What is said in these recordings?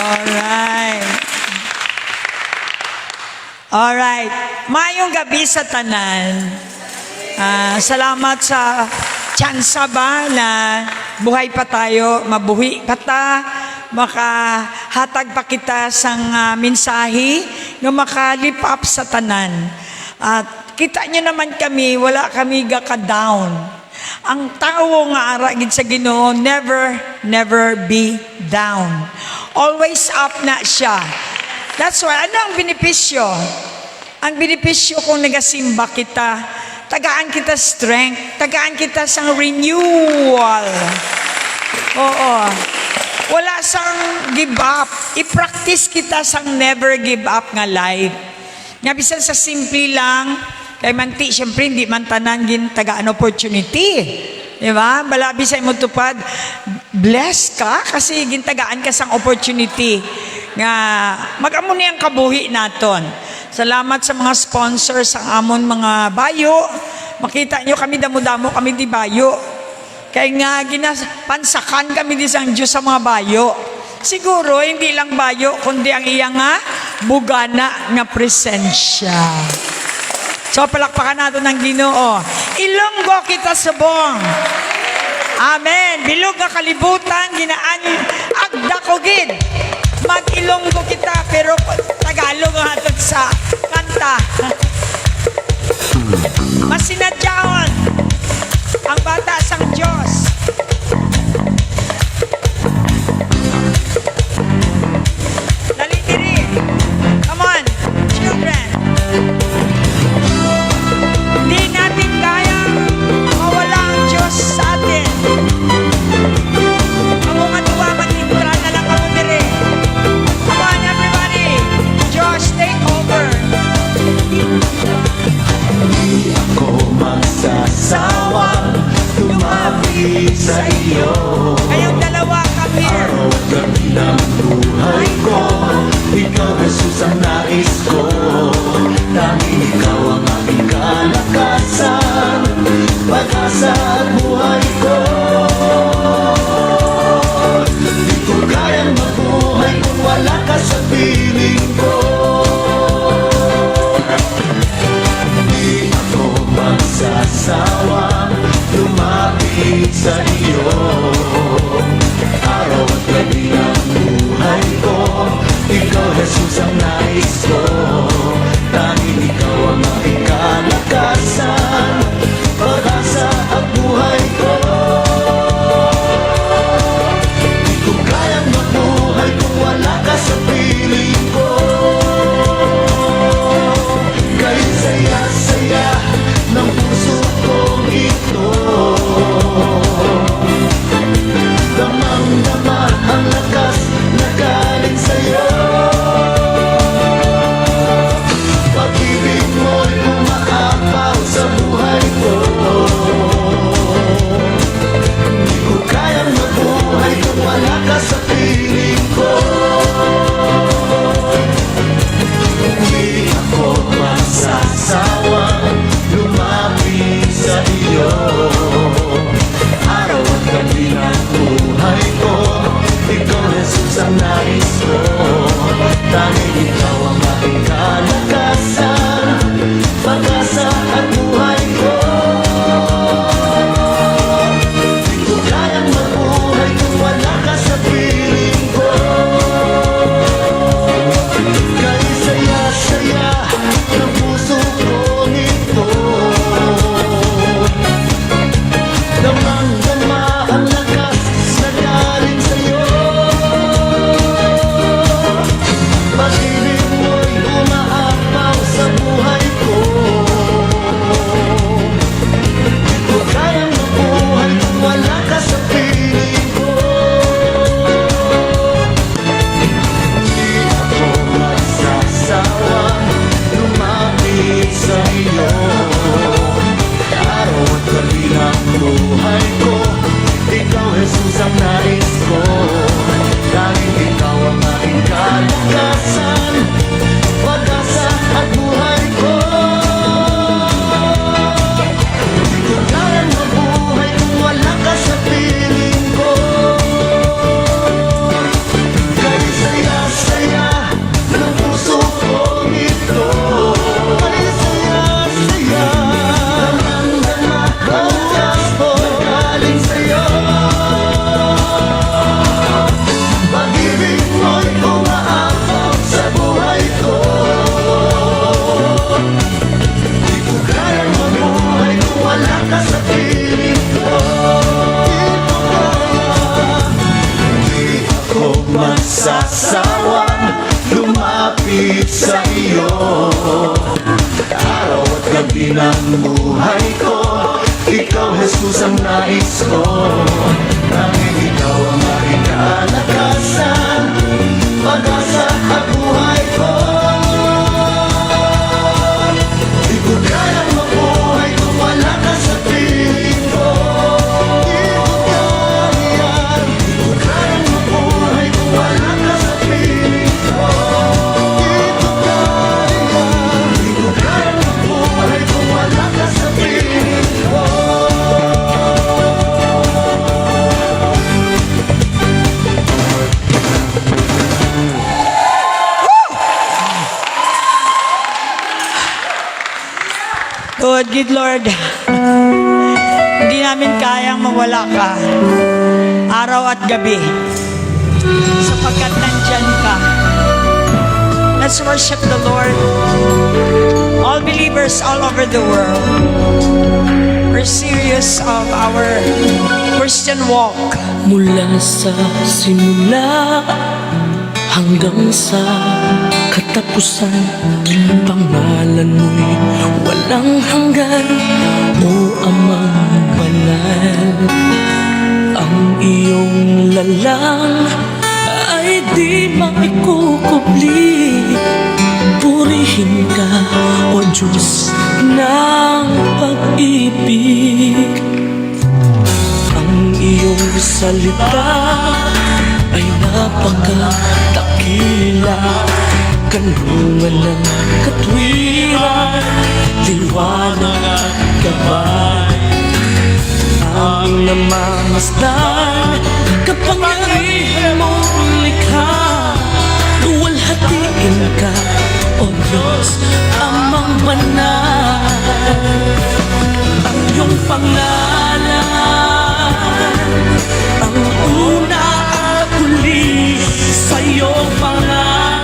Alright. Alright. Mayong gabi sa tanan. Salamat sa tsansa ba na buhay pa tayo, mabuhi pa ta, makahatag pa kita sang mensahe na makalipap sa tanan. At kita nyo naman kami, wala kami gaka-down. Ang tao nga aragid sa Ginoo, never be down. Always up na siya. That's why, ano ang benepisyo? Ang benepisyo kung nagasimba kita, tagaan kita strength, tagaan kita sang renewal. Oo. Wala sang give up. I-practice kita sang never give up nga life. Nga bisan sa simple lang, kay manti, syempre, hindi man tanan tagaan opportunity. Diba? Balabi sa imo tupad, bless ka kasi gintagaan ka sang opportunity nga mag-amo niyang kabuhi naton. Salamat sa mga sponsors sa amon mga bayo. Makita nyo kami damo-damo kami di bayo. Kaya nga ginapansakan kami di sang Diyos sa mga bayo. Siguro hindi lang bayo kundi ang iyang bugana nga presensya. So palakpakan natin ng Ginoo. Ilonggo kita subong. Amen. Bilog nga kalibutan, ginaan agda ko gid. Mag-Ilonggo kita, pero Tagalog nga hatod sa kanta. Masinadyaon ang bata sang Diyos. Dali diri. Come on, children. Hindi natin kaya mawala ang Diyos sa atin. Kamu matuwa, matintra na lang kamu diri. Come on, everybody. Diyos, take over. Hindi ako magsasawang lumapit sa iyo. Kayong dalawa, come here. Araw at gabi ng buhay ko, ikaw Jesus ang nais ko. Tanging ikaw ang aking kalakasan, pag-asa at buhay ko. Di ko kayang mabuhay kung wala ka sa piling ko. Di ako magsasawang lumapit sa iyo. Araw at gabi ng buhay ko, ikaw Jesus ang nais ko. Tanging ikaw ang aking kalakasan, pag-asa at buhay ko. Di ko kayang mabuhay kung wala ka sa piling ko. Kaya saya-saya ng puso kong ito, damang-dama ang lakas na galing sa'yo. Pag-ibig mo'y umaapaw sa buhay ko. Di ko kayang mabuhay kung wala ka sa piling ko. Hindi ako magsasawang lumapit sa iyo. Araw at gabi ng buhay ko, ikaw Jesus ang nais ko. Tanging ikaw ang aking kalakasan, pag-asa at buhay ko. Di ko kayang mabuhay kung wala ka sa piling ko. Kaya saya-saya ng puso kong ito, damang-dama ang lakas na galing sa'yo. Pag-ibig magsasawang lumapit sa iyo. Araw at gabi ng buhay ko, ikaw Jesus ang nais ko. Tanging ikaw ang aking kalakasan, pag-asa at buhay ko. Di ko kayang mabuhay kung wala ka sa piling ko. Di ko kaya, di ko kayang mabuhay kung wala ka sa piling ko. Di ko kaya, di ko kayang mabuhay kung wala ka sa piling ko. Good Lord, hindi namin kayang mawala ka araw at gabi sapagkat nandyan ka. Let's worship the Lord. All believers all over the world, we're serious of our Christian walk. Mula sa simula hanggang sa katapusan, pangalan mo'y walang hanggan, o Amang banal. Ang iyong lalang ay di maikukubli. Purihin ka, O Diyos ng pag-ibig. Ang iyong salita ay napakatakila, kanlungan ng katwiran, liwanag at gabay. Ang namamasdan, kapangyarihan mong likha, luwalhatiin ka, O Diyos, Amang banal. Ang iyong pangalan, ang una at huli sa iyong pangalan.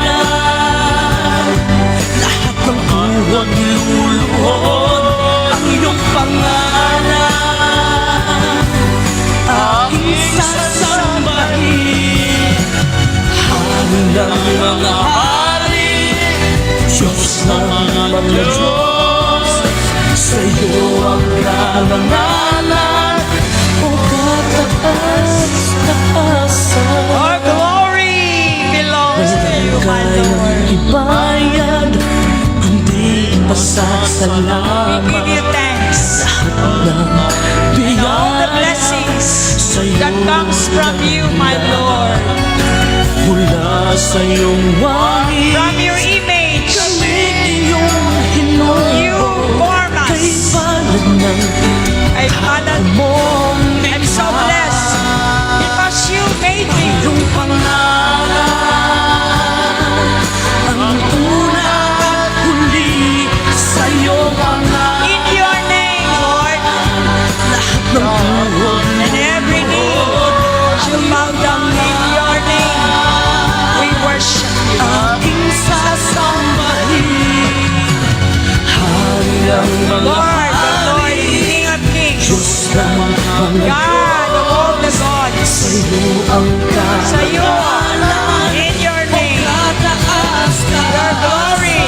Lahat ng tuwag luluhod ang iyong pangalan. Aking sasambahin hanggang mga hari, Diyos ng mga Diyos. Sa iyo ang karangalan, o kataas-taasan. Our glory belongs to you, my Lord. Ibayad, kundi We pasasalamat. give you thanks. Ng All the blessings that comes from you, my Lord. mula sa iyong wangis, From your image, kami iyong you hinubo. form Kay us. palad ng I'm honored. mong I'm so blessed because you made me. iyong pangalan. Ang una at huli sa iyong pangalan. In your name, Lord, Lahat ng buwan and every knee shall bow down in your name. We worship you. aking sasambahin hanggang mga Lord, the Lord, King of Kings, Diyos ng mga God of all the gods, iyo ang sa iyo, in your name, kataas your glory.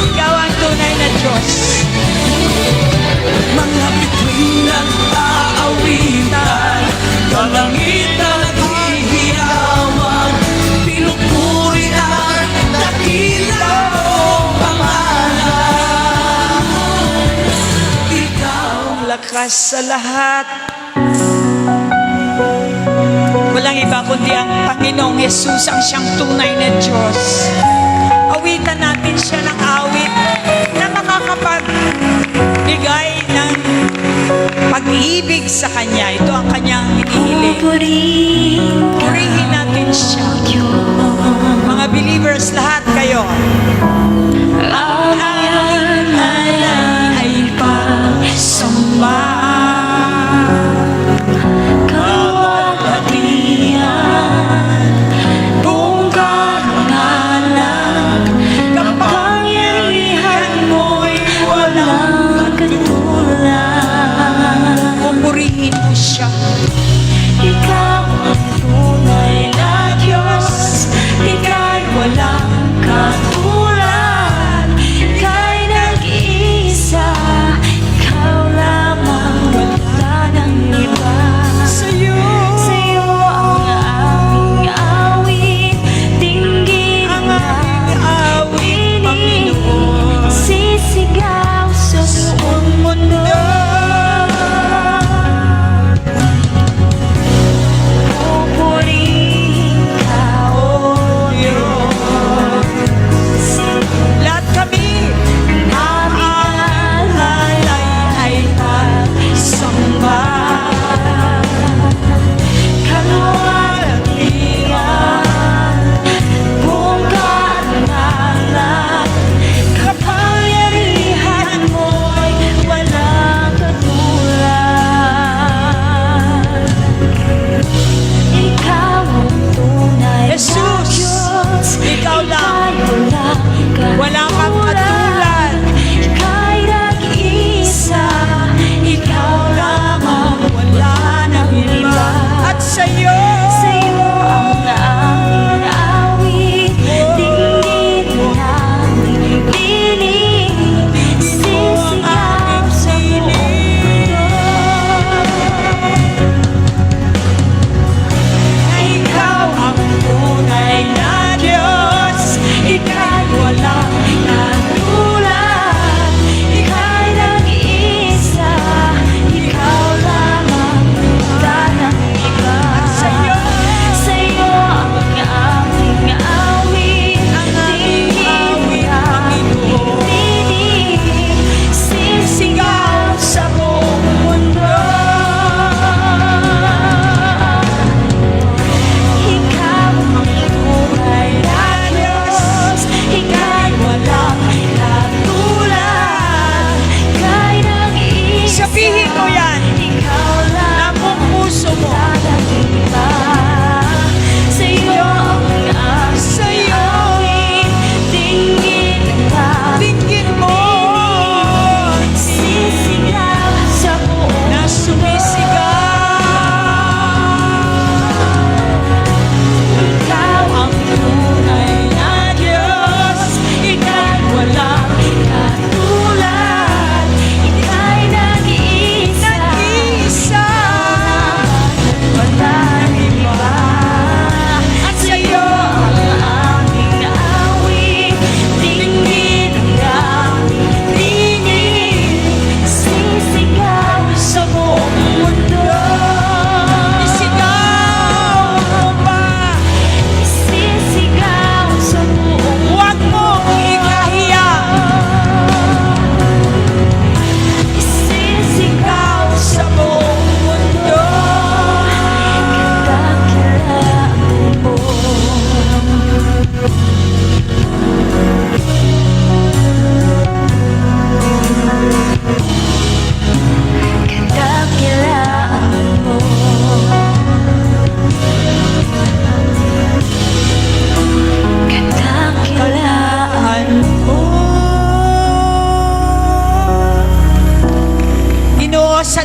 Ikaw ang tunay na Diyos. mga bituin nag-aawitan, kalangitan naghihiyawan, pinupuri ang dakila mong pangalan. Ikaw Lakas sa lahat. Walang iba kundi ang Panginoong Yesus ang siyang tunay na Diyos. Awitan natin siya ng awit na makakapagbigay ng pag-ibig sa Kanya. Ito ang Kanyang hinihiling. Purihin natin siya. Mga believers, lahat kayo. Ang aking alay ay pasamba. Kapaghatian, buong karangalan, kapangyarihan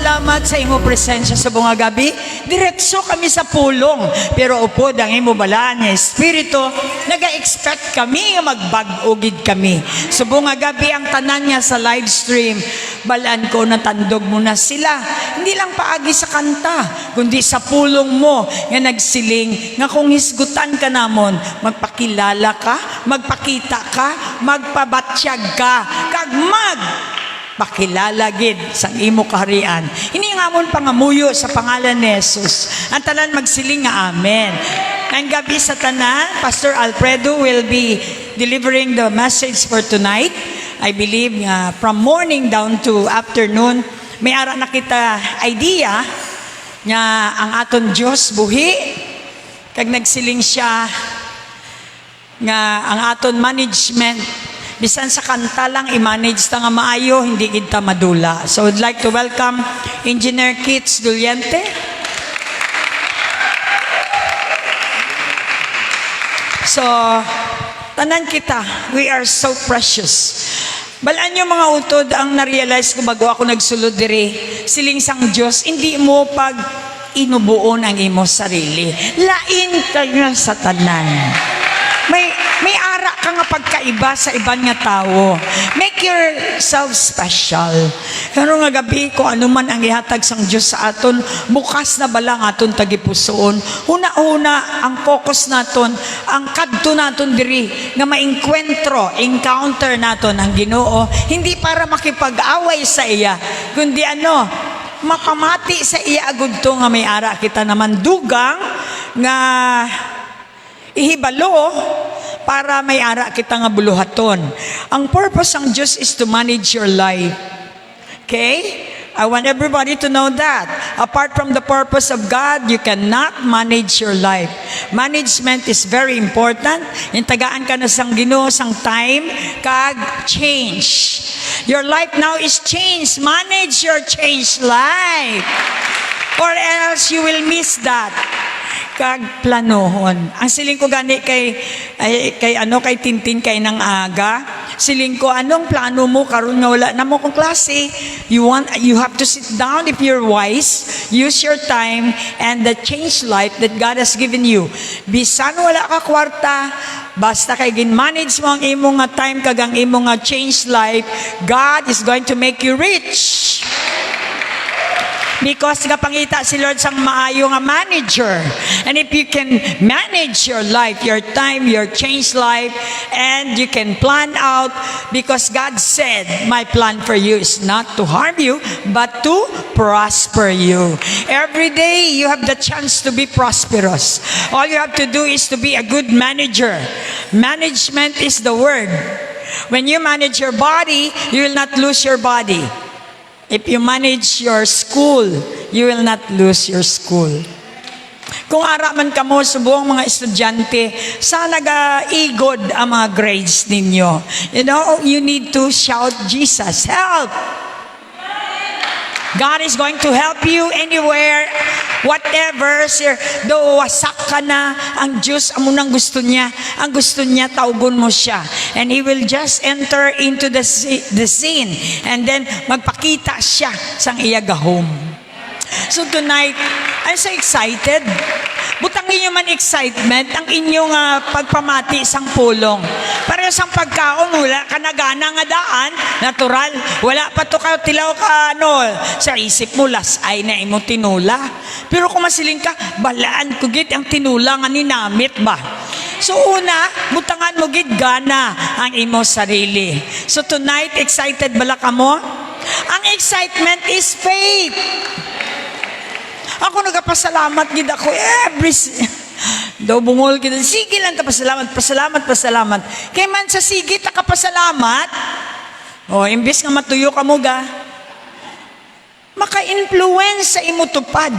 salamat sa imo presensya sa bunga gabi. Diretso kami sa pulong. Pero upod ang imo balaan nga Espiritu, naga-expect kami nga magbag-ugid kami. Sa bunga gabi ang tanan niya sa live stream, balaan ko na tandog mo na sila. Hindi lang paagi sa kanta, kundi sa pulong mo nga nagsiling nga kung hisgutan ka namon, magpakilala ka, magpakita ka, magpabatsyag ka, kag pakilala gid sang imo kaharian. Hiningamon pangamuyo sa pangalan ni Jesus. Ang tanan magsiling nga amen. Ngayong gabi sa tanan, Pastor Alfredo will be delivering the message for tonight. I believe from morning down to afternoon, may ara na kita idea nga ang aton Dios buhi kag nagsiling siya nga ang aton management bisan sa kanta lang i-manage ta nga maayo, hindi kita madula. So I'd like to welcome Engineer Kits Duliente. So, tanan kita, we are so precious. Balaan nyo mga utod ang na-realize ko bago ako nagsulod diri, siling sang Diyos, hindi mo pag inubuon ang imo sarili. Lain kayo sa tanan. May ara ka nga pagkaiba sa ibang nga tao. Make yourself special. Pero nga gabi ko ano man ang ihatag sang Diyos sa aton, bukas na balang aton tagipusoon. Una-una ang focus naton, ang kadto naton diri nga encounter naton ang Ginoo, hindi para makipag-away sa iya, kundi mapamati sa iya agud to nga may ara kita naman dugang nga ihibalo para may ara kita nga buluhaton. Ang purpose ng Diyos is to manage your life. Okay? I want everybody to know that. Apart from the purpose of God, you cannot manage your life. Management is very important. Intagaan ka na sang Ginoo sang time, kag change. Your life now is changed. Manage your changed life. Or else you will miss that. Kag planohon. Ang siling ko gani kay Tintin kay nang aga. Siling ko anong plano mo karon nga wala na mo kong klase. You have to sit down if you're wise. Use your time and the change life that God has given you. Bisan wala ka kwarta, basta kay gin-manage mo ang imong nga time kag ang imong nga change life, God is going to make you rich. Because kapangita si Lord sang maayo nga manager. And if you can manage your life, your time, your change life, and you can plan out, because God said, my plan for you is not to harm you, but to prosper you. Every day, you have the chance to be prosperous. All you have to do is to be a good manager. Management is the word. When you manage your body, you will not lose your body. If you manage your school, you will not lose your school. Kung ara man kamo subuong mga estudyante, sana igod ang mga grades ninyo. You need to shout, Jesus, help! God is going to help you anywhere, whatever, sir. Though wasak ka na, ang Diyos amo nang gusto niya. Ang gusto niya, tawgon mo siya. And He will just enter into the scene. And then, magpakita siya sang iya gahom. So tonight, I'm so excited. Butangin nyo man excitement ang inyong pagpamati sang pulong. Para sang pagkaon, wala ka nagana nga daan, natural. Wala pa to ka tilaw ka sa isip mo, lasay na imo tinula. Pero kung masiling ka, balaan ko gid ang tinula nga ninamit ba? So una, butangan mo gid gana ang imo sarili. So tonight, excited bala ka mo? Ang excitement is faith. Ako nagapasalamat gid ako daw bungol gid. Sige lang ta pasalamat. Kay man sa sige ta kapasalamat. Imbis nga matuyo ka mo maka-influence sa imo tupad.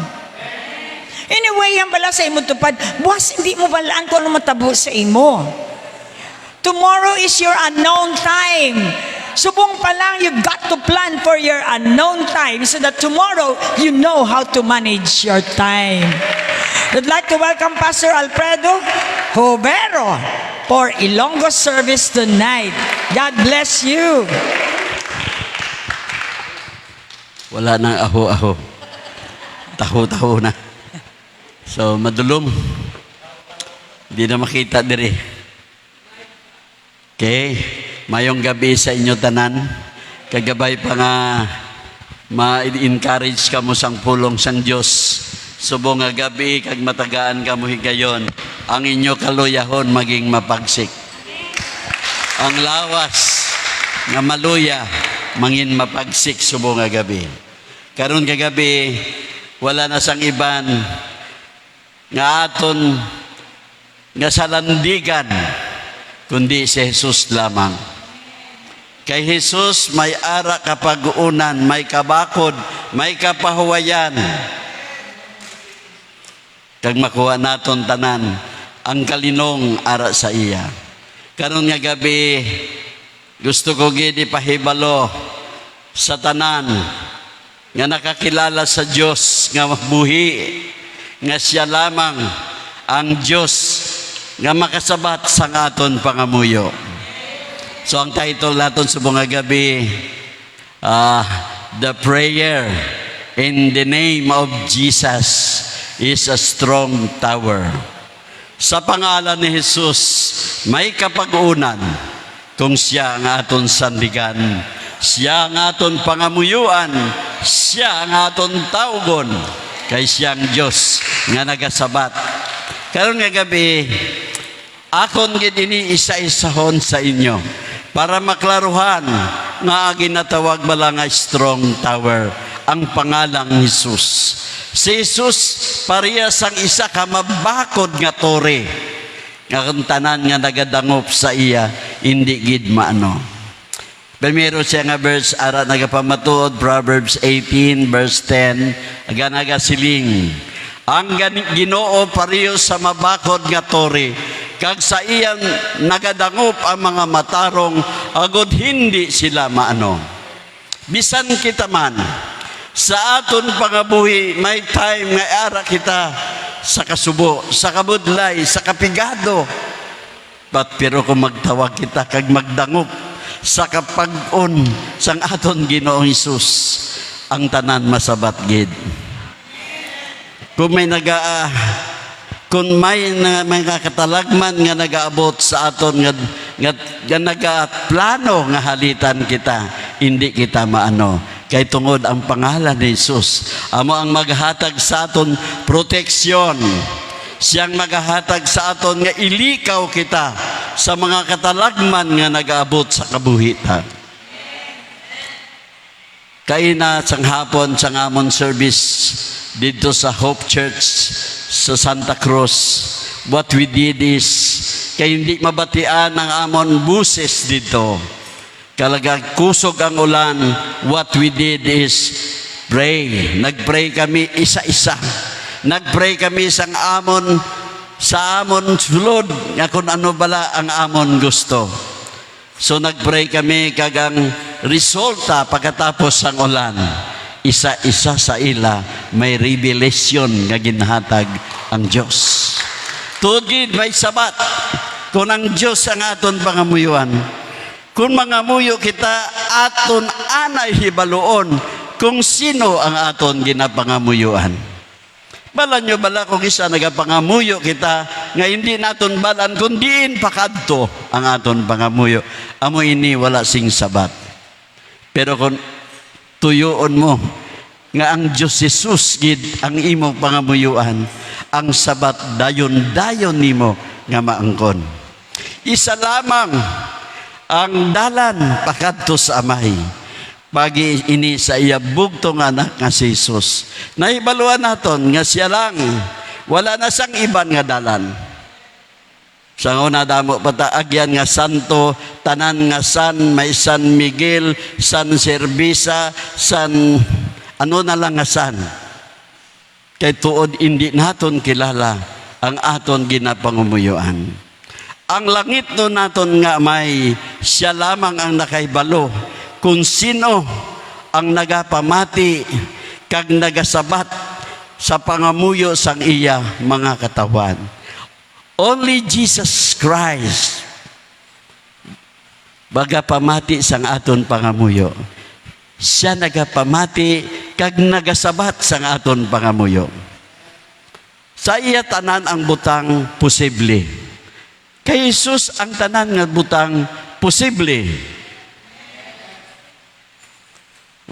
Anyway, yan bala sa imo tupad. Buwas hindi mo balaan kung ano matabo sa imo. Tomorrow is your unknown time. Subong pa lang, you've got to plan for your unknown time so that tomorrow, you know how to manage your time. I'd like to welcome Pastor Alfredo Jovero for Ilonggo service tonight. God bless you. Wala nang aho-aho. Taho-taho na. So, madulom. Hindi na makita diri. Okay? Mayong gabi sa inyo tanan. Kagabay pa nga ma-encourage ka mo sang pulong sang Diyos. Subo nga gabi, kag matagaan ka mo higayon, ang inyo kaluyahon maging mapagsik. Ang lawas nga maluya, mangin mapagsik subo nga gabi. Karon nga gabi, wala na sang iban nga aton nga salandigan, kundi si Jesus lamang. Kay Jesus may ara kapag-unan, may kabakod, may kapahuwayan. Kag makuha naton tanan ang kalinong ara sa iya. Karon nga gabi, gusto ko gid ipahibalo sa tanan nga nakakilala sa Dios nga buhi, nga siya lamang ang Dios nga makasabat sa aton pangamuyo. So ang title naton sa mga gabi, The Prayer in the Name of Jesus is a Strong Tower. Sa pangalan ni Jesus, may kapag-unan kung siya ang aton sandigan, siya ang aton pangamuyuan, siya ang aton tawgon, kay siyang Diyos nga nagasabat. Karon nga gabi, akon gid ini isa-isahon sa inyo para maklaruhan nga ginatawag bala nga strong tower ang pangalang Jesus. Si Jesus parehas ang isa ka mabakod nga tore nga kung tanan nga nagadangop sa iya hindi gid maano. Primero siya nga verse ara nagapamatuod, Proverbs 18 verse 10 aga nagasiling ang Ginoo pareho sa mabakod nga tore, kag sa iyan nagadangop ang mga matarong, agod hindi sila maano. Bisan kita man, sa aton pangabuhi, may time nga ara kita sa kasubo, sa kabudlay, sa kapigado. Pero kung magtawag kita, kag magdangop sa kapag-on sang aton Ginoong Hesus, ang tanan masabat gid. Kung may may katalagman nga nagaabot sa aton nga nagaplano nga halitan kita, hindi kita maano. Kay tungod ang pangalan ni Jesus, amo ang maghatag sa aton proteksyon. Siyang maghatag sa aton nga ilikaw kita sa mga katalagman nga nagaabot sa kabuhitan. Kaina sang hapon sang amon service dito sa Hope Church sa Santa Cruz, what we did is, kay hindi mabatian ang amon buses dito. Kalagang kusog ang ulan, what we did is pray. Nagpray kami isa-isa. Nagpray kami sa amon sulod nga kung ano bala ang amon gusto. So nagpray kami kagang resulta pagkatapos ang ulan. Isa-isa sa ila may revelation nga ginhatag ang Diyos. Tugid may sabat kung ang Diyos ang aton pangamuyuan. Kung mangamuyo kita, aton anay hibaluon kung sino ang aton ginapangamuyuan. Balan nyo bala kung isa nagapangamuyo kita, nga hindi naton balan, kung diin pakadto ang aton pangamuyo. Amo ini wala sing sabat. Pero kung tuyoon mo, nga ang Diyos Jesus gid ang imong pangamuyuan, ang sabat dayon-dayon nimo nga maangkon. Isa lamang ang dalan pakadto sa Amay, pagi ini sa iya bugtong anak nga si Jesus. Nahibaluan naton nga siya lang, wala na sang iban nga dalan. Sa una damo pataagyan nga santo, tanan nga San, may San Miguel, San Servisa, San ano na lang nga San. Kay tuod hindi naton kilala ang aton ginapangumuyuan. Ang langit no naton nga may siya lamang ang nakaibalo kung sino ang nagapamati kag nagasabat sa pangamuyo sang iya mga katawan. Only Jesus Christ bagapamati sang aton pangamuyo. Siya nagapamati kag nagasabat sang aton pangamuyo. Sa iya tanan ang butang posible. Kay Jesus ang tanan nga butang posible.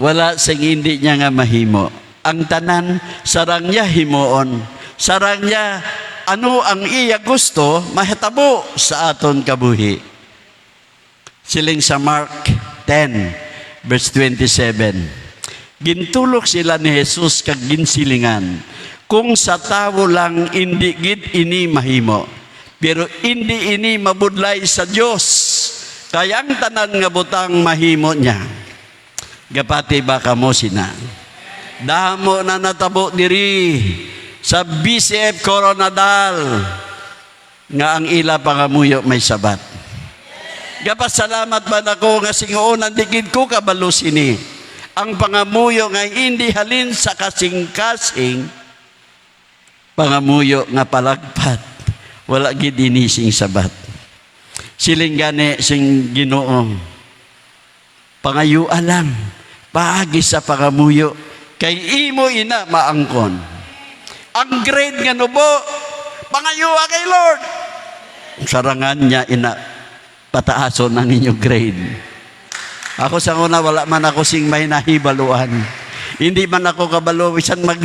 Wala sing hindi niya nga mahimo. Ang tanan sarang niya himuon. Sarang niya ano ang iya gusto mahitabo sa aton kabuhi. Siling sa Mark 10 verse 27. Gintulok sila ni Jesus kag ginsilingan. Kung sa tao lang hindi gid ini mahimo, pero hindi ini mabudlay sa Dios. Kaya ang tanan nga butang mahimo niya. Gapati ba kamo sina? Damo na natabo diri sa BCF Coronadal nga ang ila pangamuyo may sabat. Gapasalamat ba nako nga singoon digid ko kabalo sini. Ang pangamuyo nga hindi halin sa kasing-kasing pangamuyo nga palagpat wala gid ini sing sabat. Siling gani sing Ginoo. Pangayo alam paagi sa pangamuyo kay imo ina maangkon. Ang grade nga nubo pangayo kay Lord. Sarangan niya ina pataason ang inyong grade. Ako sa una wala man ako sing may nahibaluan. Hindi man ako kabalo bisan mag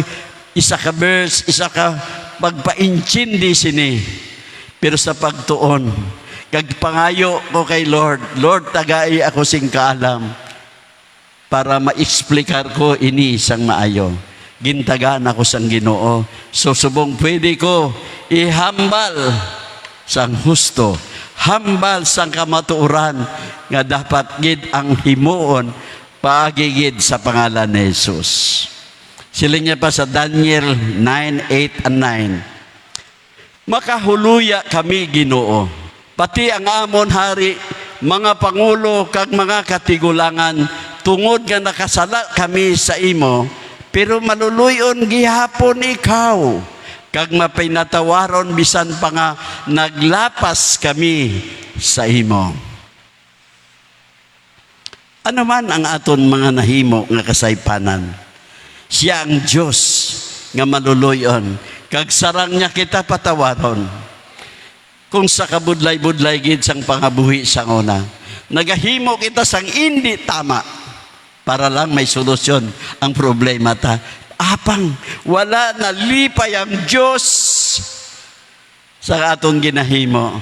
isa ka verse, isa ka pagpaintindi sini. Pero sa pagtuon, kag pangayo ko kay Lord, Lord tagai ako sing kaalam para ma-explikar ko ini sang maayo. Gintagaan ako sang Ginoo. So subong pwede ko ihambal sang husto, hambal sang kamatuoran nga dapat gid ang himuon paagigid sa pangalan ni Jesus. Siling niya pa sa Daniel 9:8 and 9. Makahuluya kami Ginoo, pati ang amon hari, mga pangulo kag mga katigulangan, tungod nga nakasala kami sa imo, pero maluluyon gihapon ikaw, kag mapinatawaron bisan pa nga naglapas kami sa imo. Ano man ang aton mga nahimo nga kasaypanan, siya ang Diyos nga maluluyon, kag sarang niya kita patawaron. Kung sa kabudlay-budlay gid sang pangabuhi sang una, nagahimo kita sang hindi tama para lang may solusyon ang problema ta. Apang wala na lipay ang Diyos sa atong ginahimo.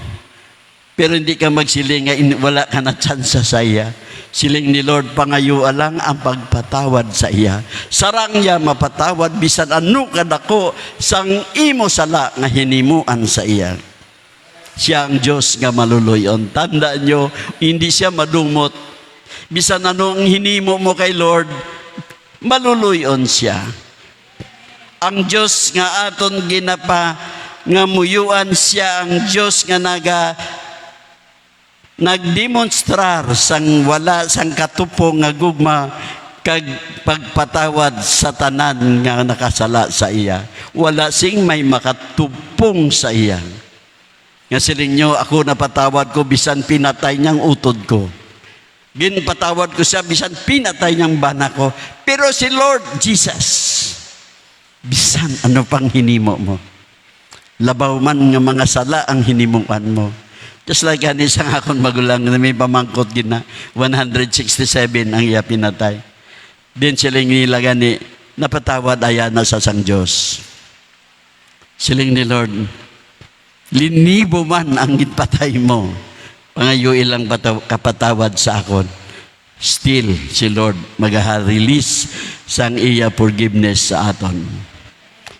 Pero hindi ka magsiling nga wala ka na tsansa sa iya. Siling ni Lord, pangayua lang ang pagpatawad sa iya. Sarang niya mapatawad bisan ano kadako sang imo sala nga hinimuan sa iya. Siya ang Diyos nga maluluyon. Tandaan nyo, hindi siya madumot. Bisan ano ang hinimo mo kay Lord, maluluyon siya. Ang Diyos nga aton ginapa nga muyuan, siya ang Diyos nga nagdemonstrar sang wala sang katupo nga gugma kag pagpatawad sa tanan nga nakasala sa iya. Wala sing may makatupong sa iya. Nga siling nyo, ako napatawad ko bisan pinatay niyang utod ko. Ginpatawad ko siya bisan pinatay niyang bana ko. Pero si Lord Jesus, bisan ano pang hinimo mo. Labaw man nga mga sala ang hinimuan mo. Just like ani sang akong magulang na may pamangkot gina 167 ang iya pinatay. Din siling nila gani napatawad aya na sa sang Dios. Siling ni Lord, linibo man ang gitpatay mo. Pangayo ilang kapatawad sa akon. Still si Lord magaha-release sang iya forgiveness sa aton.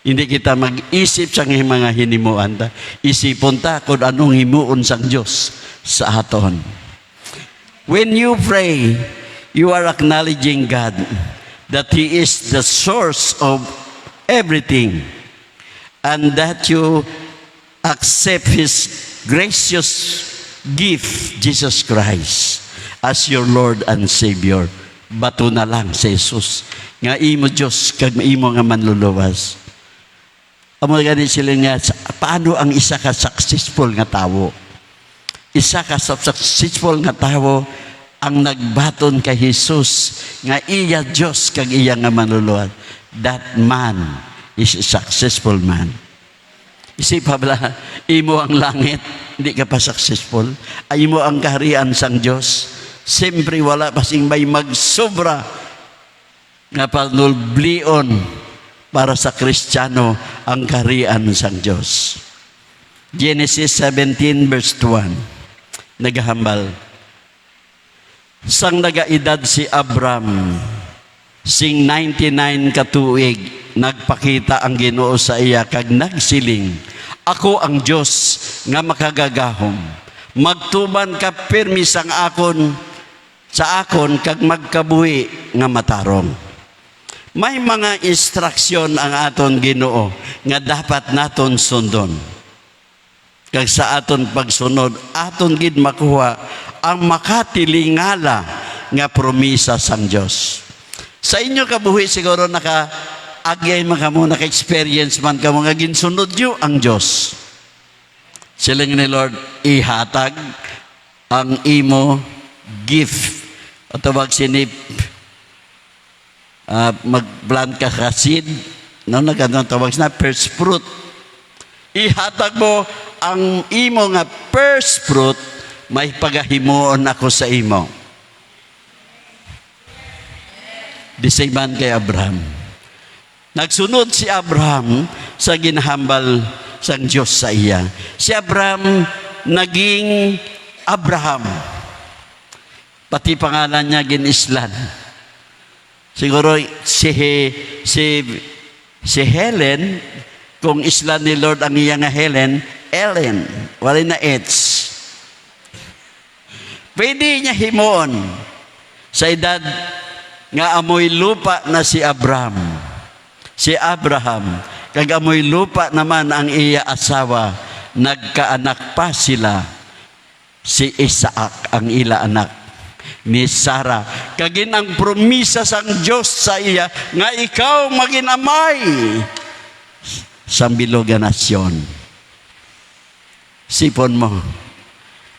Hindi kita mag-isip sa mga hinimuan ta. Isipon ta kung anong himuon sang Diyos sa aton. When you pray, you are acknowledging God that He is the source of everything and that you accept His gracious gift, Jesus Christ, as your Lord and Savior. Bato na lang sa Jesus. Nga imo Diyos, kag imo nga manluluwas. Amo gani sila nga, paano ang isa ka successful nga tawo? Isa ka successful nga tawo, ang nagbaton kay Jesus nga iya Dios kag iya nga manluluwad, that man is a successful man. Isip pa bala, imo ang langit, hindi ka pa successful. Ay mo ang kaharian sang Dios. Siyempre wala pa sing may magsobra nga panulblion para sa Kristiyano ang kaharian sang Dios. Genesis 17 verse 1. Nagahambal. Sang nagaedad si Abram, sing 99 katuig, nagpakita ang Ginoo sa iya kag nagsiling, ako ang Dios nga makagagahom. Magtuman ka pirmi sang akon sa akon kag magkabuhi nga matarong. May mga instruksyon ang aton Ginoo nga dapat naton sundon. Kag sa aton pagsunod, aton gid makuha ang makatilingala nga promisa sang Dios. Sa inyo kabuhi siguro naka-agyay man kamo, naka-experience man kamo nga ginsunod nyo ang Dios. Siling ni Lord, ihatag ang imo gift. O tawag sinip, mag-plant ka kasid, no, nagandang tawag na first fruit. Ihatag mo ang imo nga first fruit, may pagahimuon ako sa imo. The same man kay Abraham. Nagsunod si Abraham sa ginahambal sang Diyos sa iya. Si Abraham naging Abraham. Pati pangalan niya ginislan. Siguro si Helen, kung islan ni Lord ang iya nga Helen, Ellen, wala na H. Pwede niya himoon sa edad nga amoy lupa na si Abraham. Si Abraham, kag amoy lupa naman ang iya asawa, nagkaanak pa sila. Si Isaac ang ila anak ni Sarah. Kagin ang promisa sang Dios sa iya nga ikaw maginamay sa biloga nasyon. Sipon mo,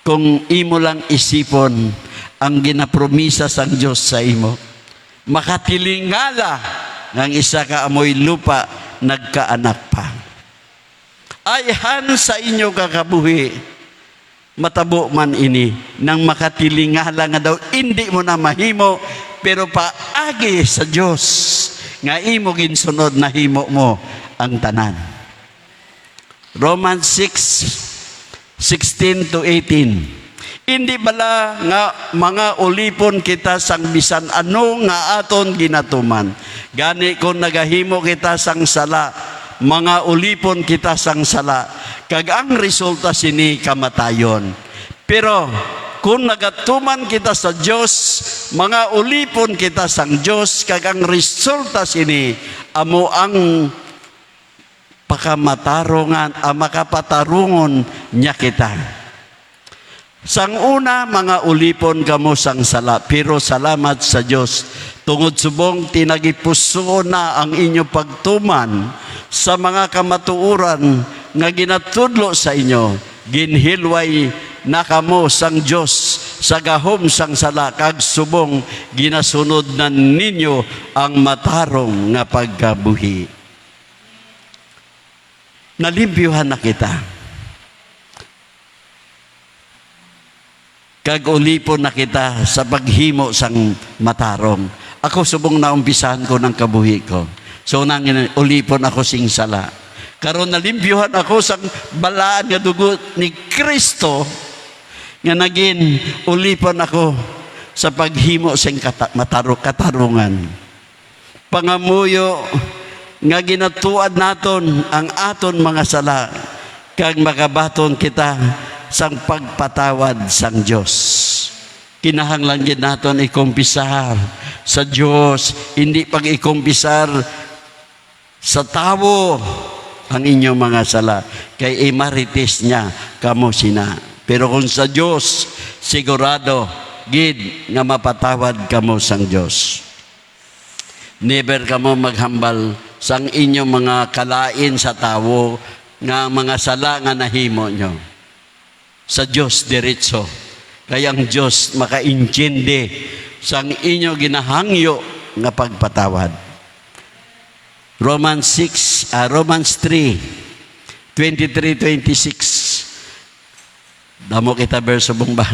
kung imo lang isipon ang ginapromisa sang Dios sa imo, makatilingala ng isa ka amoy lupa nagkaanak pa. Ayhan sa inyo kakabuhi, matabo man ini nang makatilingala nga daw hindi mo na mahimo, pero paagi sa Dios nga imo ginsunod na himo mo ang tanan. Romans 6:16 to 18. Hindi bala nga mga ulipon kita sang bisan ano nga aton ginatuman. Gani kung nagahimo kita sang sala, mga ulipon kita sang sala, kag ang resulta sini kamatayon. Pero kung nagatuman kita sa Dios, mga ulipon kita sang Dios, kag ang resulta sini amo ang pakamatarungan, makapatarungon niya kita. Sang una, mga ulipon kamo sang sala, pero salamat sa Dios, tungod subong tinagipuso na ang inyo pagtuman sa mga kamatuuran nga ginatudlo sa inyo, ginhilway na kamo sang Dios sa gahom sang sala, kag subong ginasunod na ninyo ang matarong nga pagkabuhi. Nalimpyuhan na kita. Kag ulipon na kita sa paghimo sang matarong. Ako subong na umpisahan ko ng kabuhi ko. So nang ulipon ako sing sala. Karon nalimpyuhan ako sang balaan nga dugo ni Kristo nga naging ulipon ako sa paghimo sing katarungan. Pangamuyo nga ginatuad naton ang aton mga sala, kag makabaton kita sang pagpatawad sang Dios. Kinahanglan gid naton ikumpisar sa Dios, hindi pag-ikumpisar sa tawo ang inyong mga sala, kay imaritis niya kamo sina. Pero kung sa Dios, sigurado gid nga mapatawad kamo sang Dios. Never kamo maghambal sang inyong mga kalain sa tawo nga mga sala nga nahimo nyo. Sa Dios diretso Kaya ang Diyos makaintindi sang inyo ginahangyo nga pagpatawad. Romans 3, 23-26. Damo kita verso bumba.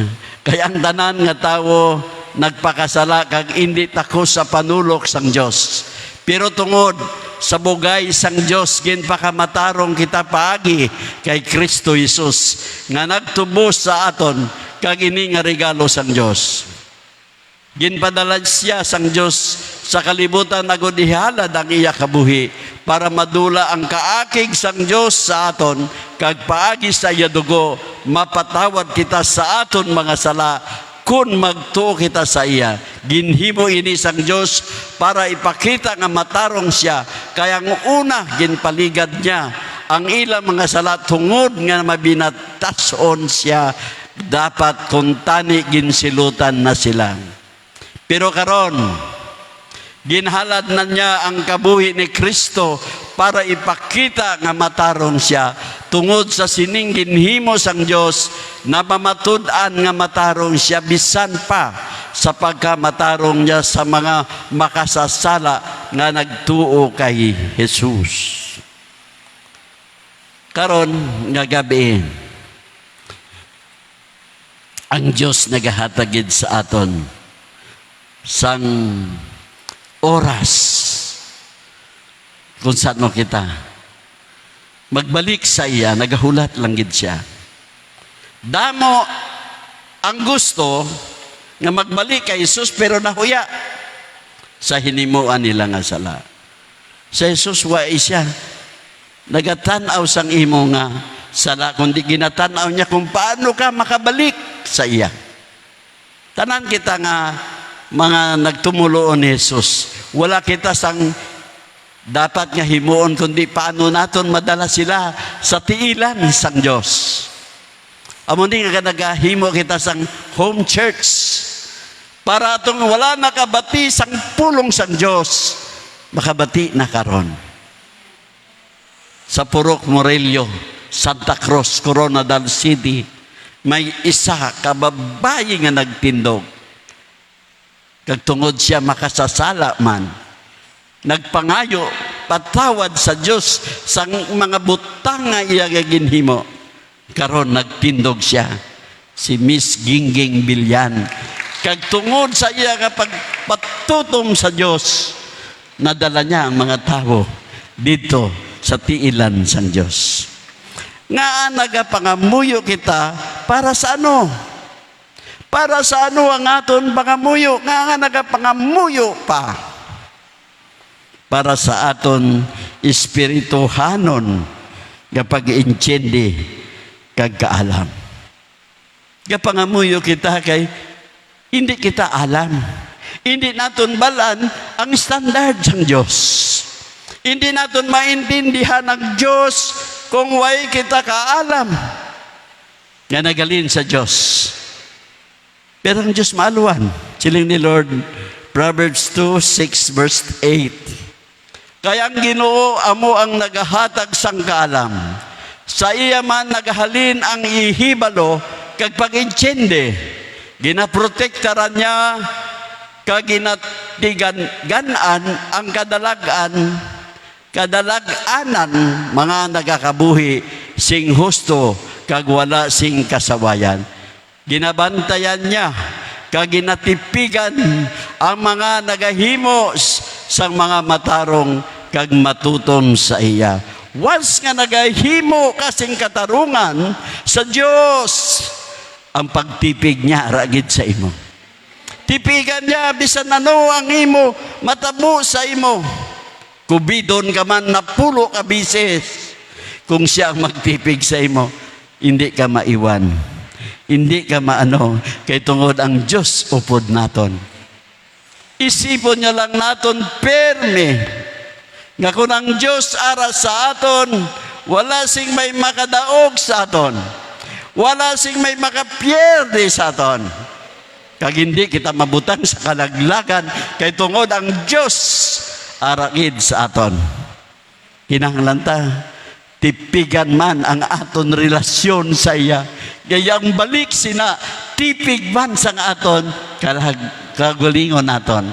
Kaya ang tanan nga tawo nagpakasala kag hindi takos sa panulok sang Dios. Pero tungod sa bugay sang Dios ginpakamatarong kita paagi kay Kristo Jesus nga nagtubos sa aton kag ini nga regalo sang Dios. Ginpadala siya sang Dios sa kalibutan nagodihalad ang iya kabuhi para madula ang kaakig sang Dios sa aton kag paagi sa iya dugo mapatawad kita sa aton mga sala kun magtuo kita sa iya. Ginhimo ini sang Dios para ipakita nga matarong siya kaya ang una ginpaligad niya ang ilang mga sala tungod nga mabinatason siya dapat kuntani ginsilutan na sila. Pero karon ginhalad na niya ang kabuhi ni Kristo para ipakita nga matarong siya tungod sa sining ginhimo sang Dios na mamatud-an nga matarong siya bisan pa sa pagkamatarong niya sa mga makasasala nga nagtuo kay Jesus. Karon nga gabi ang Dios nagahatagid sa aton sang oras kung saan mo kita magbalik sa iya, nagahulat lang gid siya. Damo ang gusto nga magbalik kay Jesus pero nahuya sa hinimuan nila nga sala. Sa Jesus wa siya nagatanaw sang imo nga sala kundi ginatanaw niya kung paano ka makabalik sa iya. Tanan kita nga mga nagtumuloon ni Jesus, wala kita sang dapat nga himuon kundi paano naton madala sila sa tiilan sang Dios. Amo ni nga nagahimo kita sang home church para atong wala nakabati sang pulong sang Dios makabati na karon. Sa Purok Morello, Santa Cruz, Coronadal City, may isa ka babae nga nagtindog. Kag tungod siya makasasala man, nagpangayo patawad sa Dios sang mga butang nga iya ginhimo. Karon nagtindog siya, si Miss Gingging Bilyan. Kag tungod sa iya nga pagpatutom sa Dios, nadala niya ang mga tao dito sa tiilan sang Dios. Nga nagapangamuyo kita para sa ano? Para sa ano ang aton pangamuyo? Nga nagapangamuyo pa. Para sa aton espirituhanon nga pag-intindi kag kaalam. Gapangamuyo kita kay hindi kita alam. Hindi naton balan ang standard sang Dios. Hindi naton maintindihan ang Dios kung way kita kaalam. Nga nagalin sa Dios. Pero ang Diyos maaluan. Siling ni Lord, Proverbs 2:6 verse 8. Kaya ang Ginoo amo ang nagahatag sang kaalam. Sa iya man nagahalin ang ihibalo kag pag-intindi. Ginaprotektaran niya kag ginatigan-ganan ang kadalaganan mga nagakabuhi sing husto kag wala sing kasawayan. Ginabantayan niya, kag ginatipigan ang mga nagahimo sang mga matarong kag matutom sa iya. Once nga nagahimo kasing katarungan sa Dios, ang pagtipig niya ragid sa imo. Tipigan niya bisan ano ang imo matabo sa imo. Kubidon ka man napulo ka bises. Kung siya ang magtipig sa imo, hindi ka maiwan. Hindi ka maano, kay tungod ang Diyos upod naton. Isipon niya lang naton perme, nga kung ang Diyos ara sa aton, wala sing may makadaog sa aton. Wala sing may makapierde sa aton. Kag hindi kita mabutang sa kalaglagan, kay tungod ang Diyos arakid sa aton. Kinahanglan ta, tipigan man ang aton relasyon sa iya. Gayang balik sina tipig man sang aton, kagalingon naton.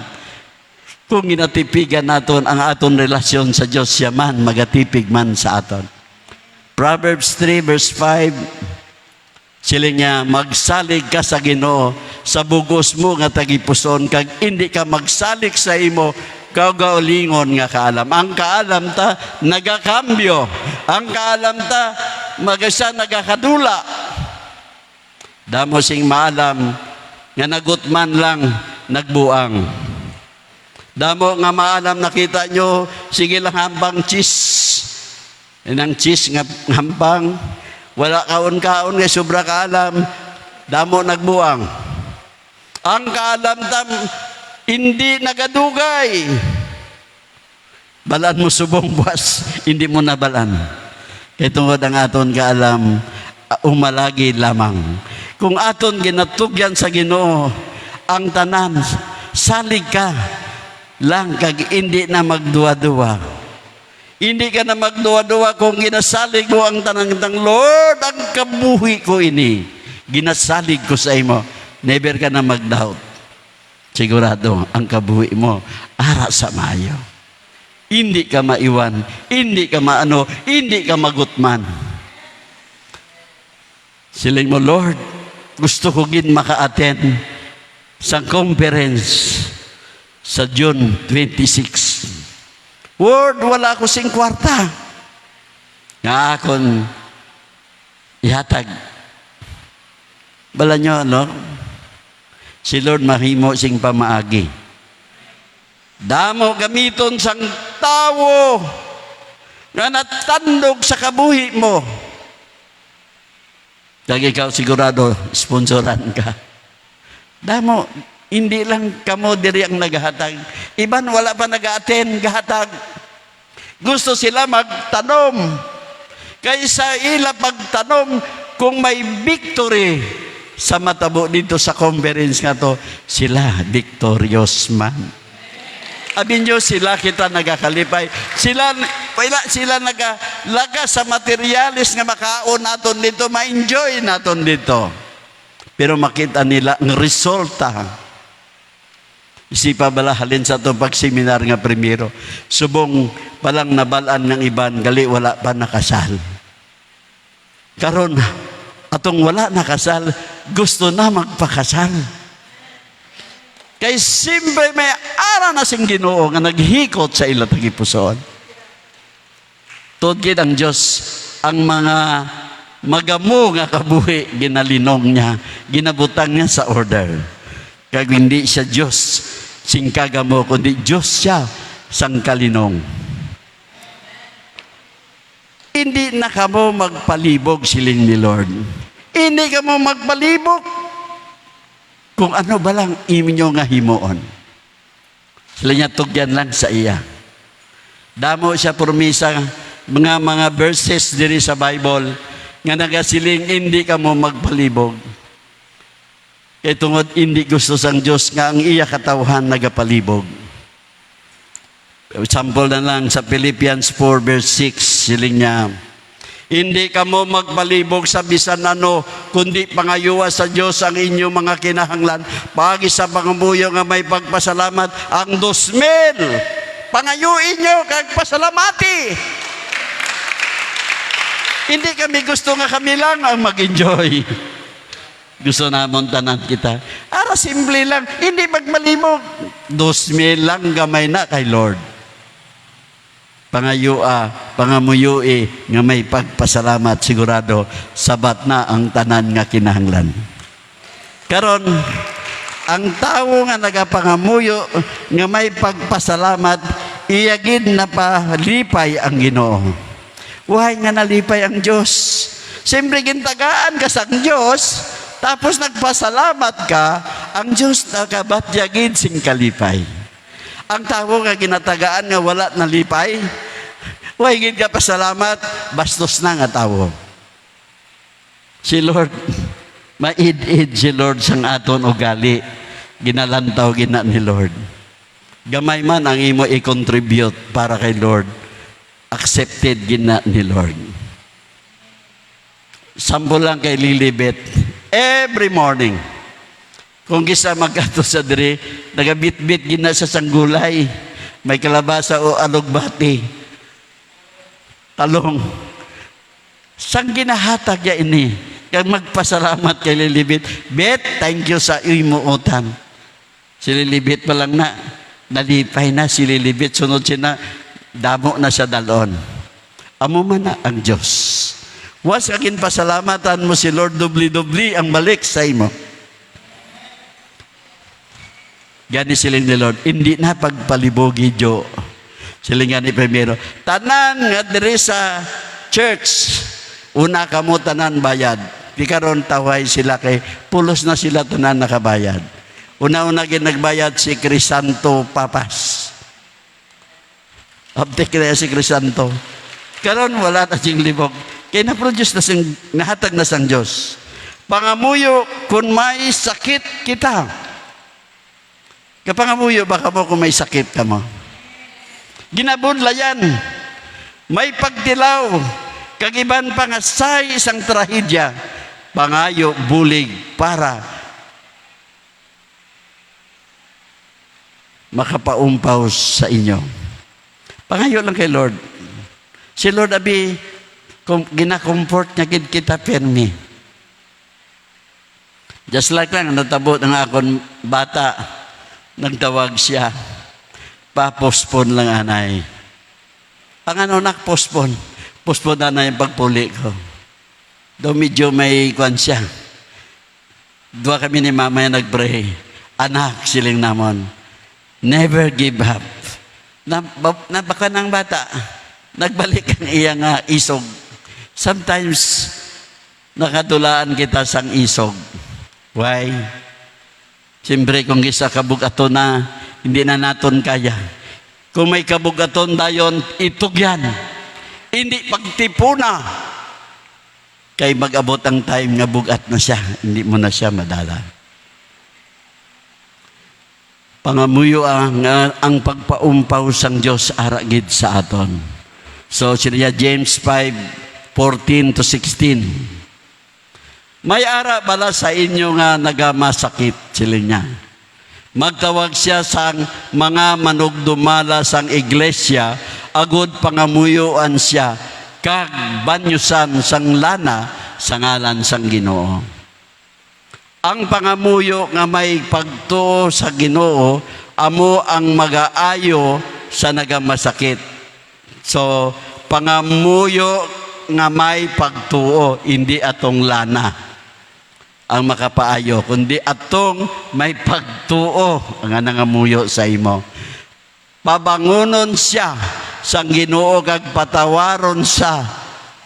Kung ginatipigan naton ang aton relasyon sa Diyos, siya man, magatipig man sa aton. Proverbs 3 verse 5, sila niya, magsalig ka sa Ginoo, sa bugos mo nga tagipuson, kag hindi ka magsalik sa imo, kaugalingon nga kaalam. Ang kaalam ta, nagakambyo. Ang kaalam ta, magasa nagakadula. Damo sing maalam, nga nagutman lang, nagbuang. Damo nga maalam, nakita nyo, sige lang hambang cheese. Inang cheese nga hambang, wala kaon-kaon nga sobra kaalam, damo nagbuang. Ang kaalam tam, hindi nagadugay. Balaan mo subong buwas, hindi mo nabalan. Kaya tungod ang aton kaalam, umalagi lamang. Kung aton ginatugyan sa Ginoo, ang tanan, salig ka lang, kag hindi na magduwa-duwa. Hindi ka na magduwa-duwa kung ginasalig mo ang tanang Lord, ang kabuhi ko ini. Ginasalig ko sa imo. Never ka na mag-doubt. Sigurado, ang kabuhi mo, ara sa mayo. Hindi ka maiwan, hindi ka maano, hindi ka magutman. Siling mo, Lord, gusto ko gin maka-attend sa conference sa June 26. Lord, wala ko sing kwarta. Nga akon ihatag. Bala nyo, no? Si Lord mahimo sing pamaagi. Damo gamiton sang tawo nga natandog sa kabuhi mo. Kag ikaw sigurado, sponsoran ka. Damo, hindi lang kamo diri ang naghatag. Iban wala pa nag-attend, gahatag. Gusto sila magtanom. Kaysa ila pagtanom, kung may victory sa matabo dito sa conference nga to, sila victorious man. Abin nyo, sila kita nagakalipay. Sila nagalaga sa materialis nga makaon naton dito, ma-enjoy naton dito. Pero makita nila ang resulta. Isipa bala halin sa itong pagseminar nga primero. Subong palang nabalaan ng iban, gali wala pa nakasal. Karon, atong wala nakasal, gusto na magpakasal. Kay simple may ara na sing Ginoo nga naghikot sa ila tagipusoon. Tudgid ang Diyos ang mga magamo nga kabuhi, ginalinong niya, ginabutang niya sa order. Kag hindi siya Diyos sing kagamo, kundi Diyos siya sang kalinong. Hindi na kamo magpalibog siling ni Lord. Hindi kamo magpalibog kung ano ba lang inyo nga himuon. Sila niya tugyan lang sa iya. Damo siya promisa mga verses diri sa Bible nga nagasiling hindi ka mo magpalibog. Kaya tungod hindi gusto sang Diyos nga ang iya katawhan nagapalibog. Example na lang sa Philippians 4 verse 6, siling niya, hindi ka mo magpalibog sa bisan ano, kundi pangayuwa sa Diyos ang inyong mga kinahanglan. Pagi sa pangamuyo nga may pagpasalamat, ang 2,000, pangayuin nyo, kag pasalamati. Hindi kami gusto nga kami lang ang mag-enjoy. Gusto namon tanan kita. Ara simple lang, hindi magmalibog. 2,000 lang gamay na kay Lord. Pangayua, pangamuyui, nga may pagpasalamat, sigurado, sabat na ang tanan nga kinahanglan. Karon, ang tao nga nagapangamuyo, nga may pagpasalamat, iyagid na palipay ang Ginoo. Uhay nga nalipay ang Diyos. Siyempre, gintagaan ka sa Diyos, tapos nagpasalamat ka, ang Diyos nakabatyagid sing kalipay. Ang tao nga ginatagaan nga wala nalipay, huwag gid ka pasalamat, bastos na nga tao. Si Lord, maid-id si Lord sang aton ugali, ginalantaw gina ni Lord. Gamay man ang imo i-contribute para kay Lord, accepted gina ni Lord. Sample lang kay Lilibet, every morning, Kung gisa magkato sa diri, nagabit-bit gina sa sanggulay. May kalabasa o alugbati. Talong. Sang ginahatag ya ini? Kag magpasalamat kay Lilibit. Bet, thank you sa imuotan. Si Lilibit pa lang na. Nalipay na si Lilibit. Sunod siya na, damo na siya dalon. Amo man na ang Diyos. Was akin pasalamatan mo si Lord dubli-dubli ang balik sa imo. Gani siling ni Lord, hindi na pagpalibogi Jo. Siling nga ni Primero, tanan nga diri sa church, una kamo tanan bayad. Di karon taway sila kay pulos na sila tanan nakabayad. Una-una nagbayad si Crisanto Papas. Uptek na si Crisanto. Karon wala na sing libog. Kaya na-produce na sing, nahatag na sang Diyos. Pangamuyo kung may sakit kita. Kapangamuyo baka mo kung may sakit ka mo. Ginabunlayan. May pagdilaw. Kagiban pa nga sa isang trahedya. Pangayo, bulig para makapaumpaw sa inyo. Pangayo lang kay Lord. Si Lord abi, gina-comfort niya kita permi. Just like lang, natabot ng akong bata. Nagtawag siya, pa-postpone lang anay. Ang ano nak-postpone? Postpone na yung pagpuli ko. Daw medyo may kwan siya. Dua kami ni mama yung nag-pray. Anak, siling namon, never give up. Baka ng bata, nagbalik ang iyang isog. Sometimes, nakatulaan kita sang isog. Why? Siyempre, kung isa kabugaton na, hindi na naton kaya. Kung may kabugaton dayon, itog yan. Hindi pagtipo na. Kay mag-abot ang time nga bugat na siya, hindi mo na siya madala. Pangamuyo ang pagpaumpaw sang Diyos aragid sa aton. So, sila James 5:14-16. May ara bala sa inyo nga nagamasakit, siling niya. Magtawag siya sang mga manugdumala sang iglesia, agud pangamuyuan siya, kag banyusan sang lana sa ngalan sang Ginoo. Ang pangamuyo nga may pagtuo sa Ginoo, amo ang magaayo sa nagamasakit. So, pangamuyo nga may pagtuo, hindi atong lana ang makapaayo, kundi atong may pagtuo ang nangamuyo sa imo. Pabangunon siya sang Ginoo kag patawaron sa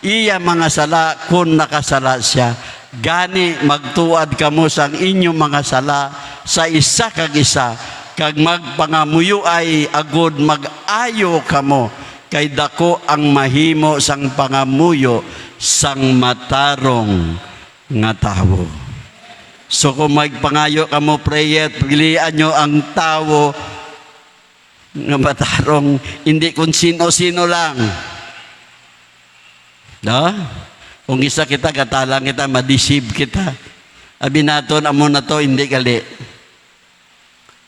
iya mga sala kung nakasala siya. Gani magtuad kamo sang inyong mga sala sa isa kag isa, kag magpangamuyo ay agud mag-ayo kamo, kay dako ang mahimo sang pangamuyo sang matarong nga tawo. So kung magpangayo ka mo prayer, pilihan nyo ang tao nga matarong, hindi kung sino-sino lang. No? Kung isa kita, katalang kita, madisib kita. Abi naton, amo na to, hindi gali.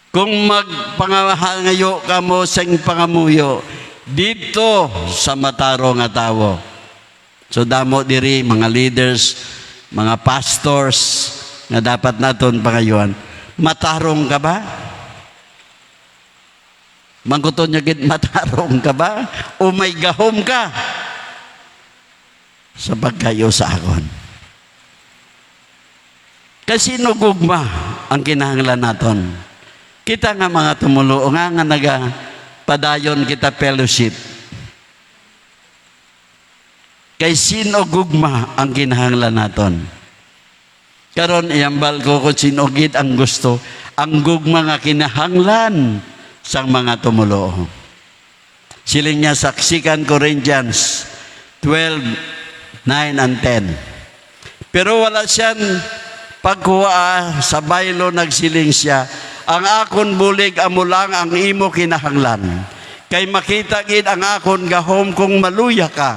Kung magpangayo ka mo sa pangamuyo, dito sa matarong nga tao. So damo diri, mga leaders, mga pastors, nga dapat naton pangayuan. Matarong ka ba? Mangkuton niya gid, matarong ka ba? O may gahom ka? Sa pagkayo sa akon. Kasi nugugma ang kinahanglan naton. Kita nga mga tumulo, nga padayon kita fellowship. Kay sino gugma ang kinahanglan naton. Karon iyambal ko kung sinugid ang gusto, ang gugma nga kinahanglan sang mga tumulo. Siling niya sa 2 Corinthians 12:9 and 10. Pero wala siyang pagkuha sa baylo, nagsiling siya, ang akon bulig amo lang ang imo kinahanglan. Kay makita gid ang akon gahom kung maluya ka.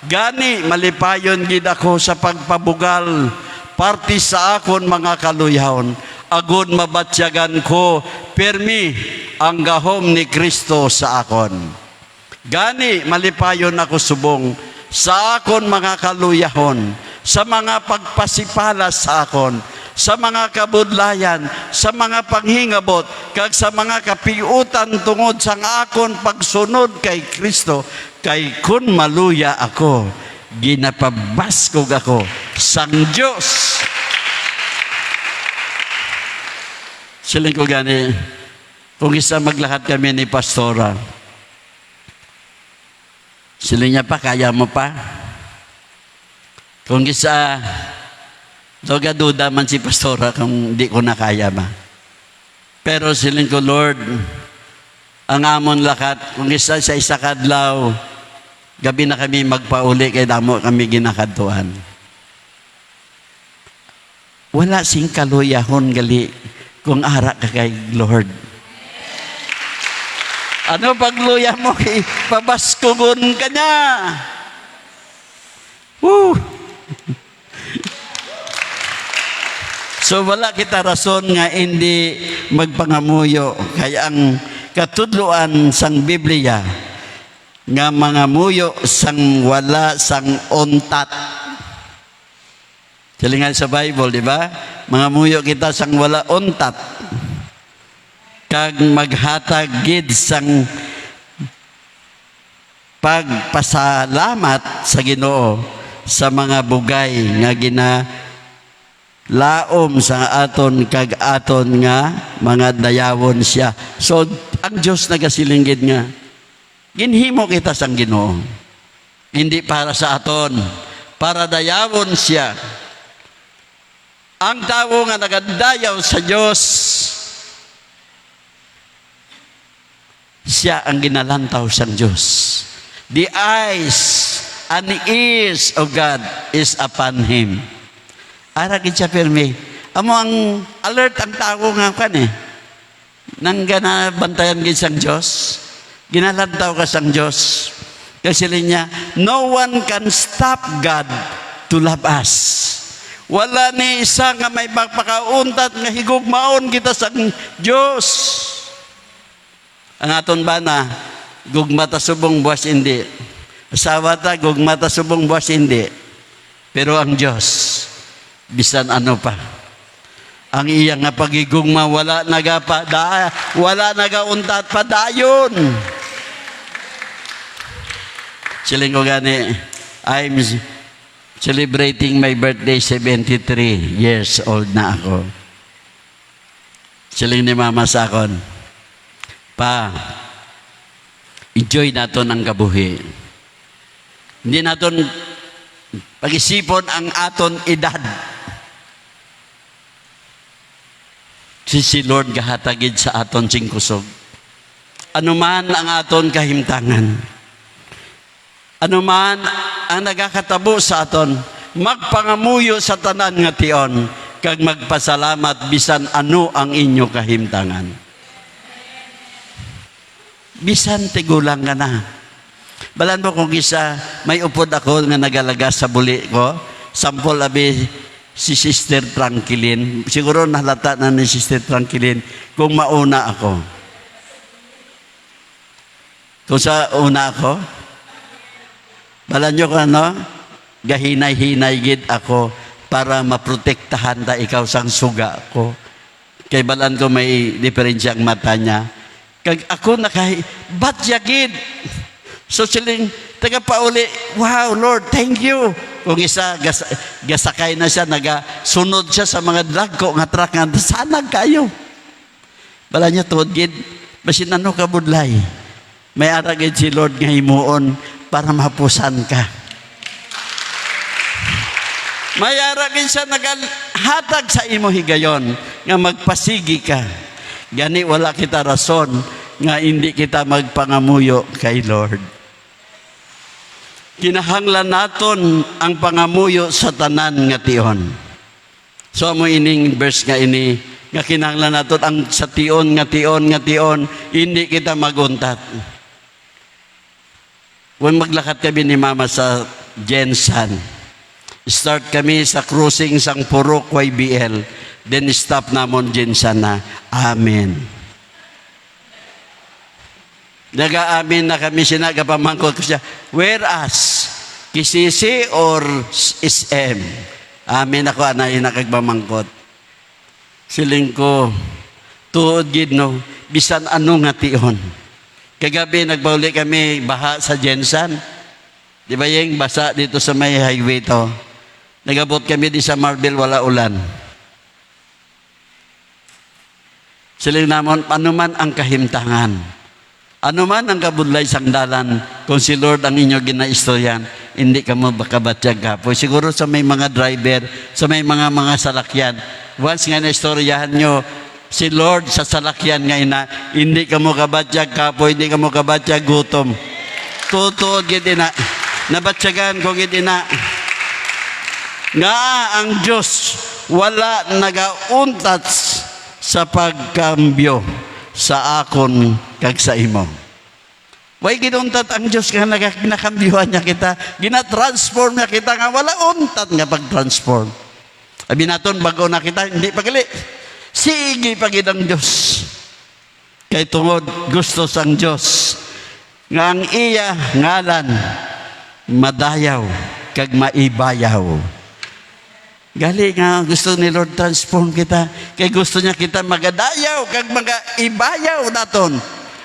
Gani malipayon gid ako sa pagpabugal, parte sa akon mga kaluyahon. Agud mabatyagan ko, permi ang gahom ni Kristo sa akon. Gani, malipayon ako subong, sa akon mga kaluyahon, sa mga pagpasipala sa akon, sa mga kabudlayan, sa mga panghingabot, kag sa mga kapiutan tungod sa akon pagsunod kay Kristo, kay kun maluya ako, ginapabaskog ako sang Diyos. Siling ko gani, kung isa maglahat kami ni Pastora, siling niya pa, kaya mo pa? Kung isa, duda man si Pastora kung di ko na kaya ba. Pero siling ko, Lord, ang amon lakat, kung isa sa isa kadlaw, gabi na kami magpauli, kay damo kami ginakadtuan. Wala sing kaluyahon gali kung ara ka kay Lord. Ano pagluya mo, pabaskugon ka niya. Woo! So wala kita rason nga hindi magpangamuyo. Kaya ang katudloan sang Biblia nga mga muyo sang wala sang untat. Silingan sa Bible, di ba? Mga muyo kita sang wala untat. Kag maghatag gid sang pagpasalamat sa Ginoo sa mga bugay nga laom sa aton kag aton nga mga dayawon siya. So ang Dios nagasilinggid nga ginhimo kita sang Ginoo. Hindi para sa aton, para dayawon siya. Ang tao nga nagadayaw sa Dios, siya ang ginalantaw sang Dios. The eyes and the ears of God is upon him. Ara gid siya pirmi. Amo ang alert ang tao nga kan nang ganabantayan gid sang Dios. Ginalantaw ka sang Dios. Kasi niya, no one can stop God to love us. Wala ni isa nga may magpakauntat nga higugmaon kita sang Dios. Ang aton bana, gugmata subong buwas hindi. Asawa ta, gugmata subong buwas hindi. Pero ang Diyos, bisan ano pa. Ang iyang nga pagigugma, wala nagauntat pa dayon. Siling ko gani, I'm celebrating my birthday, 73 years old na ako. Siling ni mama sa akon, pa, enjoy naton ang kabuhi. Hindi naton pag-isipon ang aton edad. Si Lord gahatagid sa aton sing kusog. Ano man ang aton kahimtangan. Ano man ang nagakatabo sa aton, magpangamuyo sa tanan nga tion, kag magpasalamat bisan ano ang inyo kahimtangan. Bisan tigulang ka na. Balan mo kung isa, may upod ako nga nagalagas sa buli ko, sampol abi si Sister Tranquilin. Siguro nahalata na ni Sister Tranquilin kung mauna ako. Kung sa una ako, balan nyo ka, no? Gahinay-hinay gid ako para maprotektahan ta ikaw sang suga ko. Kay balan ko may diferensya ang mata niya. Kag ako batya gid. So siling, taga pauli, wow, Lord, thank you. Kung isa, gasakay na siya, nagasunod siya sa mga dragko, nga truck nga, sanag kayo. Balan niya, tuod gid, basin ano ka budlay. May aragid si Lord nga himuon, para mapusan ka. Mayaragin siya naghatag sa imo higayon nga magpasigi ka. Gani wala kita rason nga hindi kita magpangamuyo kay Lord. Kinahanglan naton ang pangamuyo sa tanan nga tion. So amo ining verse nga ini nga kinahanglan naton ang sa tion, hindi kita maguntat. When maglakat kami ni Mama sa Jensan, start kami sa cruising sang Purok YBL. then stop namon Jensan na. Amen. Nag-aamin na kami siya, nagapamangkot ko siya, whereas, kisisi or SM? Amin ako, anay nakagbamangkot. Siling ko, tuod gid no, bisan ano nga tion. Kagabi nagbauli kami baha sa Jensan. Di ba yung basa dito sa may highway to? Nagabot kami di sa Marble, wala ulan. Siling namon, ano man ang kahimtangan, ano man ang kabudlay sang dalan, kung si Lord ang inyo ginaistoryan, hindi ka mo bakabatyag kapoy. Siguro sa may mga driver, sa may mga salakyan, once nga naistoryahan nyo, si Lord sa salakyan nga ina, hindi ka mo kabatyag kapoy, hindi ka mo kabatyag gutom. Tutuod giti na, nabatyagan ko giti na, nga ang Diyos wala nagauntat sa pagkambyo sa akon kag sa imo. Way ginuntat ang Diyos nga nakambyuhan niya kita, ginatransform niya kita nga wala untat nga pag-transform. Abi naton bago na kita, hindi pagali. Sige pagid ang Diyos. Kay tungod gusto sang Diyos nga ang iya ngalan madayaw kag maibayaw. Gali nga gusto ni Lord transform kita, kay gusto niya kita magadayaw kag magaibayaw naton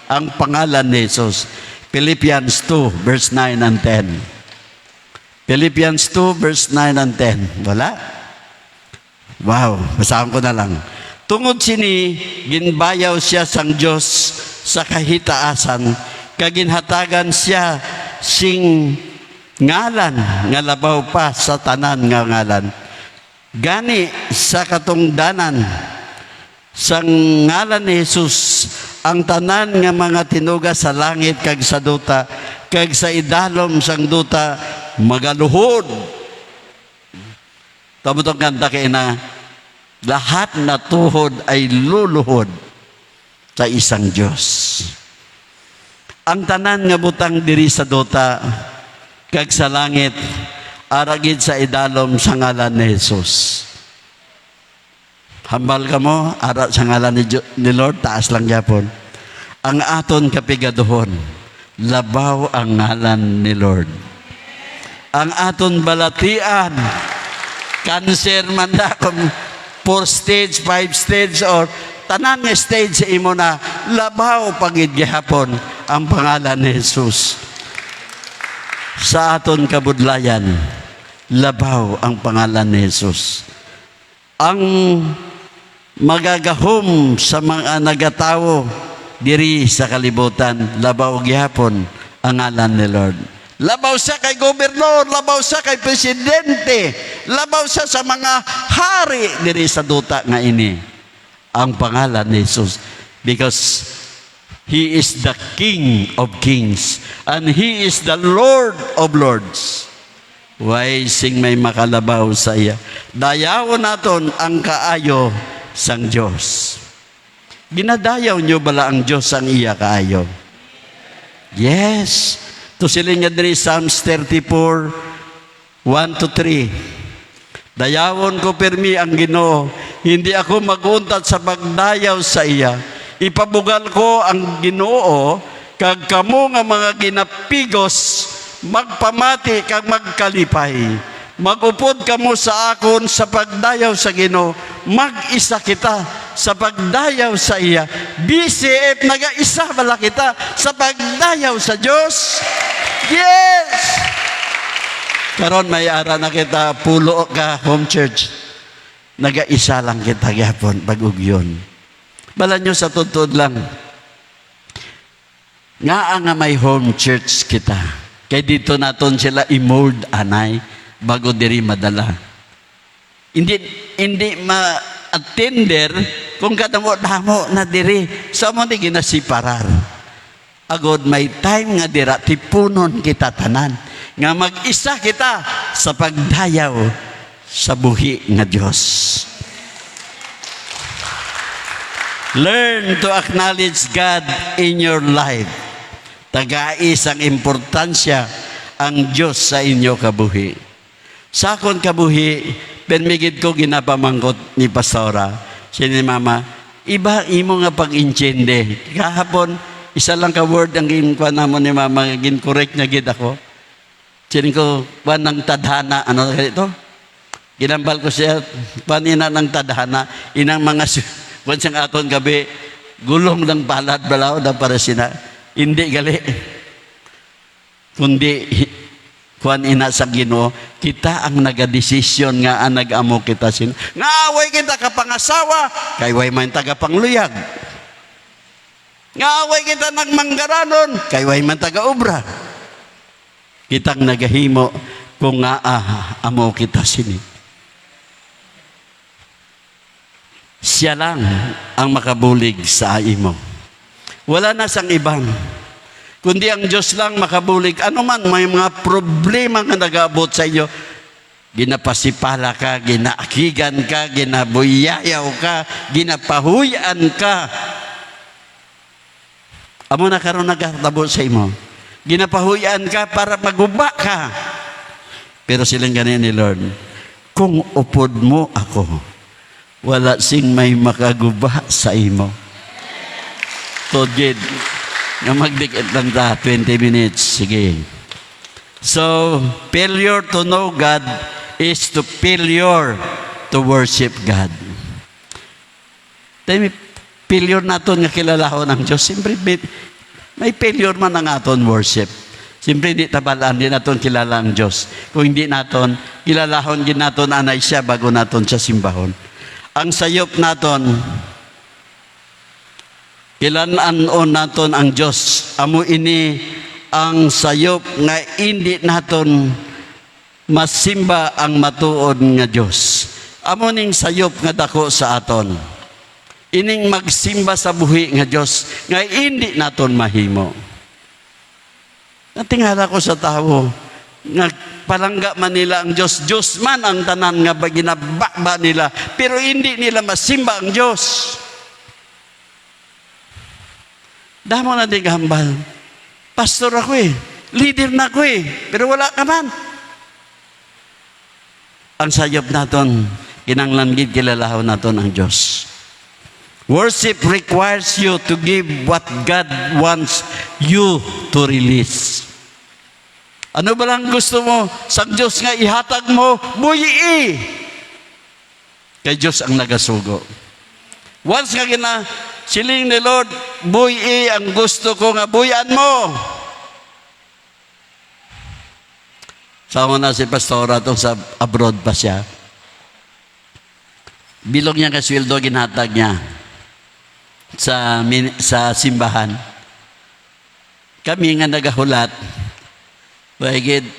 ang pangalan ni Jesus. Philippians 2 verse 9 and 10. Philippians 2 verse 9 and 10. Wala? Wow, basahan ko na lang. Tungod sini ginbayaw siya sang Dios sa kahitaasan, kag ginhatagan siya sing ngalan nga labaw pa sa tanan nga ngalan. Gani sa katungdanan sang ngalan ni Jesus, ang tanan nga mga tinuga sa langit kag sa duta kag sa idalom sang duta magaluhod. Tabutong kanta kay na lahat na tuhod ay luluhod sa isang Diyos. Ang tanan nga butang diri sa duta kag sa langit aragid sa idalom sa ngalan ni Jesus. Hambal ka mo, ara sa ngalan ni Lord, taas lang yapon. Ang aton kapigaduhon, labaw ang ngalan ni Lord. Ang aton balatian, cancer man na kung 4 stage, 5 stage, or tanan nga stage sa imo na, labaw pagid gihapon ang pangalan ni Jesus. Sa aton kabudlayan, labaw ang pangalan ni Jesus. Ang magagahom sa mga nagatawo diri sa kalibutan, labaw gihapon ang ngalan ni Lord. Labaw siya kay gobernador, labaw siya kay presidente, labaw siya sa mga hari diri sa duta nga ini. Ang pangalan ni Jesus, because He is the King of Kings and He is the Lord of Lords. Why sing may makalabaw sa iya? Dayawon naton ang kaayo sang Diyos. Ginadayaw nyo bala ang Diyos ang iya kaayo? Yes. To siling nga diri Psalms 34, 1 to 3. Dayawon ko permi ang Ginoo, hindi ako maguntat sa pagdayaw sa iya. Ipabugal ko ang Ginoo, kag kamo nga mga ginapigos, magpamati kag magkalipay. Magupod kamo sa akon sa pagdayaw sa Ginoo, mag-isa kita sa pagdayaw sa iya. BCF naga-isa bala kita sa pagdayaw sa Dios. Yes! Karon may ara na kita pulo ka home church. Naga-isa lang kita gyapon pag-ugyon. Bala nyo sa tuntod lang. Nga nga may home church kita. Kay dito naton sila i-mold anay bago diri madala. Hindi ma-attender kung kadamo-damo na diri. So mo di ginasiparar. Agod may time nga dira tipunon kita tanan. Nga mag-isa kita sa pagdayaw sa buhi nga Dios. Learn to acknowledge God in your life. Tagais ang importansya ang Diyos sa inyo kabuhi. Sa akon kabuhi, Penmigid ko ginapamangkot ni Pastora. Siya ni Mama, iba imo nga pag-inchende. Kahapon, isa lang ka word ang ginkuha namon ni Mama, gin-correct niya gid ako. Siya ko, kuha ng tadhana, ano ito? Ginambal ko siya, kuha ina ng tadhana, inang mga, kuha siyang aton gabi, gulong ng palad, balaw, na para sina, hindi gali. Kundi, kuan ina sa Ginoo, kita ang nagadesisyon nga ang nag-amo kita sin. Nga away kita kapangasawa, kay way man taga pangluyag. Nga away kita nagmanggaranon, kay way man taga obra. Kitang nagahimo kung nga amo kita sini. Siya lang ang makabulig sa imo. Wala na sang ibang. Kundi ang Diyos lang makabulig. Ano man, may mga problema nga nag-aabot sa iyo. Ginapasipala ka, ginaakigan ka, ginabuyayaw ka, ginapahuyan ka. Amo na karon naghatabo sa imo. Ginapahuyan ka para maguba ka. Pero silang ganin ni Lord, kung upod mo ako, wala sing may makaguba sa imo. Todgid. Nga magdikit lang ta, 20 minutes. Sige. So, failure to know God is to failure to worship God. Tayo may failure natin nga kilalahon ng Diyos. Siyempre, may failure man ang aton worship. Siyempre, hindi tabalaan din natin kilala ang Diyos. Kung hindi natin, kilalahon din natin anay siya bago natin sa simbahon. Ang sayop natin, kilalaan naton ang Diyos. Amo ini ang sayop nga hindi naton masimba ang matuod nga Diyos. Amo ning sayop nga dako sa aton. Ining magsimba sa buhi nga Diyos nga hindi naton mahimo. Natingala ko sa tao nga palangga man nila ang Diyos. Diyos man ang tanan nga ginabakba nila. Pero hindi nila masimba ang Diyos. Damo na di gambal. Pastor ako leader na ako pero wala ka man. Ang sayop naton, kinanglanggid kilalahon naton ang Diyos. Worship requires you to give what God wants you to release. Ano ba lang gusto mo sa Diyos nga ihatag mo? Buyi! Kay Diyos ang nagasugo. Once nga siling ni Lord, buyi ang gusto ko nga buyan mo. Sama na si Pastora itong sa abroad pa siya. Bilog niya kasweldo, ginhatag niya sa simbahan. Kami nga nagahulat, baigid.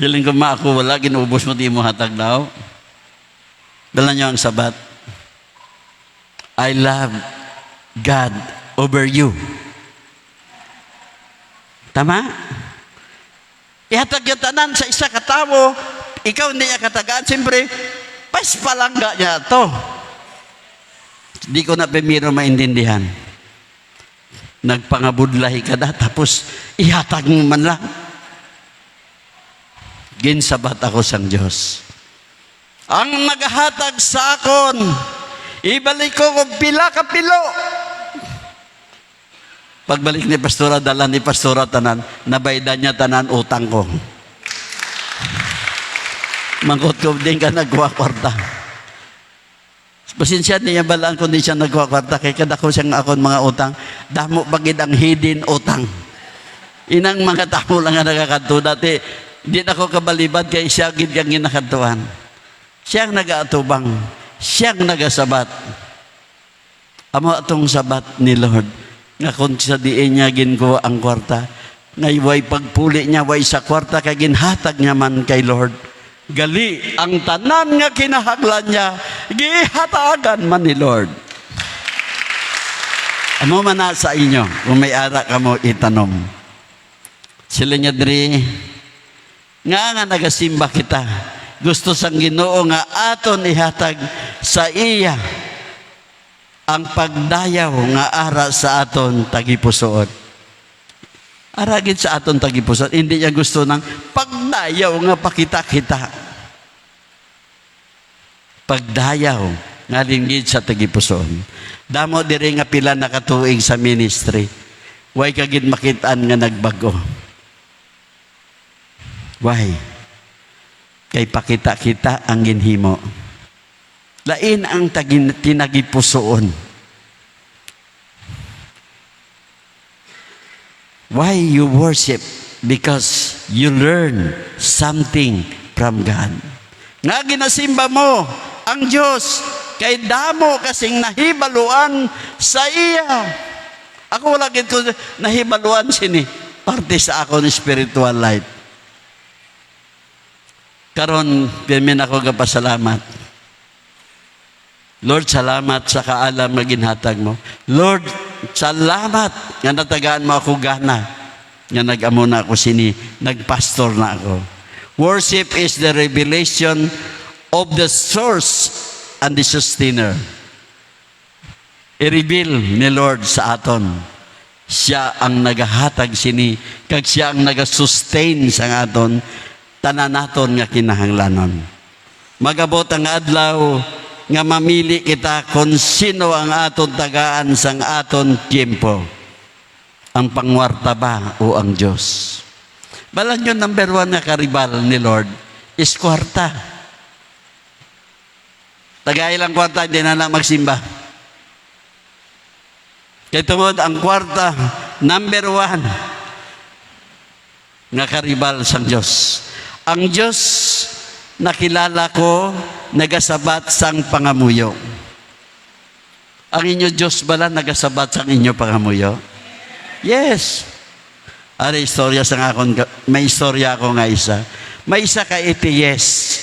Siling ko ako, wala, ginubos mo, di mo hatag daw. Dala niyo ang sabat. I love God over you. Tama? Ihatag yung tanan sa isa katawo, ikaw hindi niya katagaan, siyempre, paspalangga niya to. Di ko na pemiro maintindihan. Nagpangabudlahi ka na, tapos ihatag mo man lang. Ginsabat ako sang Diyos. Ang naghatag sa akon, ibalik ko kung pila ka pilo. Pagbalik ni Pastora, dala ni Pastora tanan, nabaydan niya tanan utang ko. Mangkot ko din ka nagkuha kwarta. Pasensya niya balaan kung di siya nagkuha kwarta, kaya kada ko siyang akon mga utang, damo bagid ang hidden utang. Inang mga tao lang nga nagakanto. Dati, di na ko kabalibad kay siya gid kang ginakantuan. Siyang nagaatubang, siyang nagasabat. Amo atong sabat ni Lord, nga kung sa diin niya ginko ang kwarta, ngay way pagpuli niya, way sa kwarta, kay ginhatag niya man kay Lord. Gali, ang tanan nga kinahaglan niya, gihatagan man ni Lord. Amo man na sa inyo, kung may ara ka mo itanom. Sila niya diri, nga nagasimba kita, gusto sang Ginoo nga aton ihatag sa iya ang pagdayaw nga ara sa aton tagipusoon. Aragid sa aton tagipusoon, hindi niya gusto ng pagdayaw nga pakita-kita. pagdayaw nga linggid sa tagipuson. Damo diri nga pila nakatuig sa ministry. Way kagid makitaan nga nagbago. Why? Kay pakita-kita ang ginhimo. Lain ang tinagipusoon. Why you worship? Because you learn something from God. Nga ginasimba mo ang Diyos, kay damo kasing nahibaluan sa iya. Ako wala gito nahibaluan sini. Parte sa ako ni spiritual life. Karon, pimin ako kapasalamat. Lord, salamat sa kaalam na ginhatag mo. Lord, salamat nga natagaan mo ako gana. Nga nag-amo na ako sini, nagpastor na ako. Worship is the revelation of the source and the sustainer. I-reveal ni Lord sa aton. Siya ang nagahatag sini, kag siya ang nagasustain sa aton, tanan naton nga kinahanglanon. Magabot ang adlaw nga mamili kita kung sino ang aton tagaan sang aton tiempo. Ang pangwarta ba o ang Diyos? Balan yun, number 1 na karibal ni Lord is kwarta. Tagailang kwarta, hindi na magsimba. Kaya tungod, ang kwarta, number 1 nga karibal sang Diyos. Ang Diyos nakilala ko, nagasabat sang pangamuyo. Ang inyo Diyos bala nagasabat sang inyo pangamuyo? Yes. Ari istorya sang akon, may istorya ako nga isa. May isa ka atheist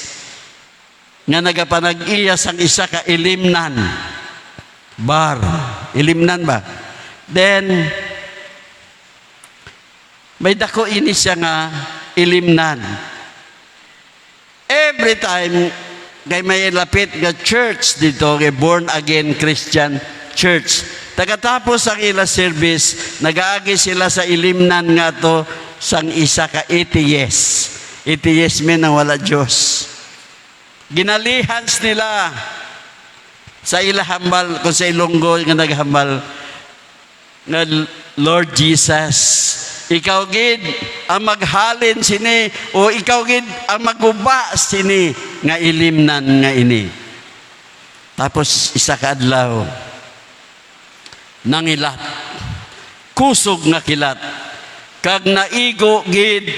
nga nagapanag-iya sang isa ka ilimnan. Bar. Ilimnan ba? Then, may dako ini siya nga ilimnan. Every time, kay may lapit nga church dito, kay born again Christian church. Tagatapos ang ila service, nagaagi sila sa ilimnan nga to sang isa ka atheist. Atheist men na wala Diyos. Ginalihans nila sa ila hambal, kung sa Ilonggo nga naghambal, nga Lord Jesus, ikaw gid ang maghalin sini, o ikaw gid ang maguba sini nga ilimnan nga ini. Tapos isa ka adlaw, nangilat, kusog nga kilat, kag naigo gid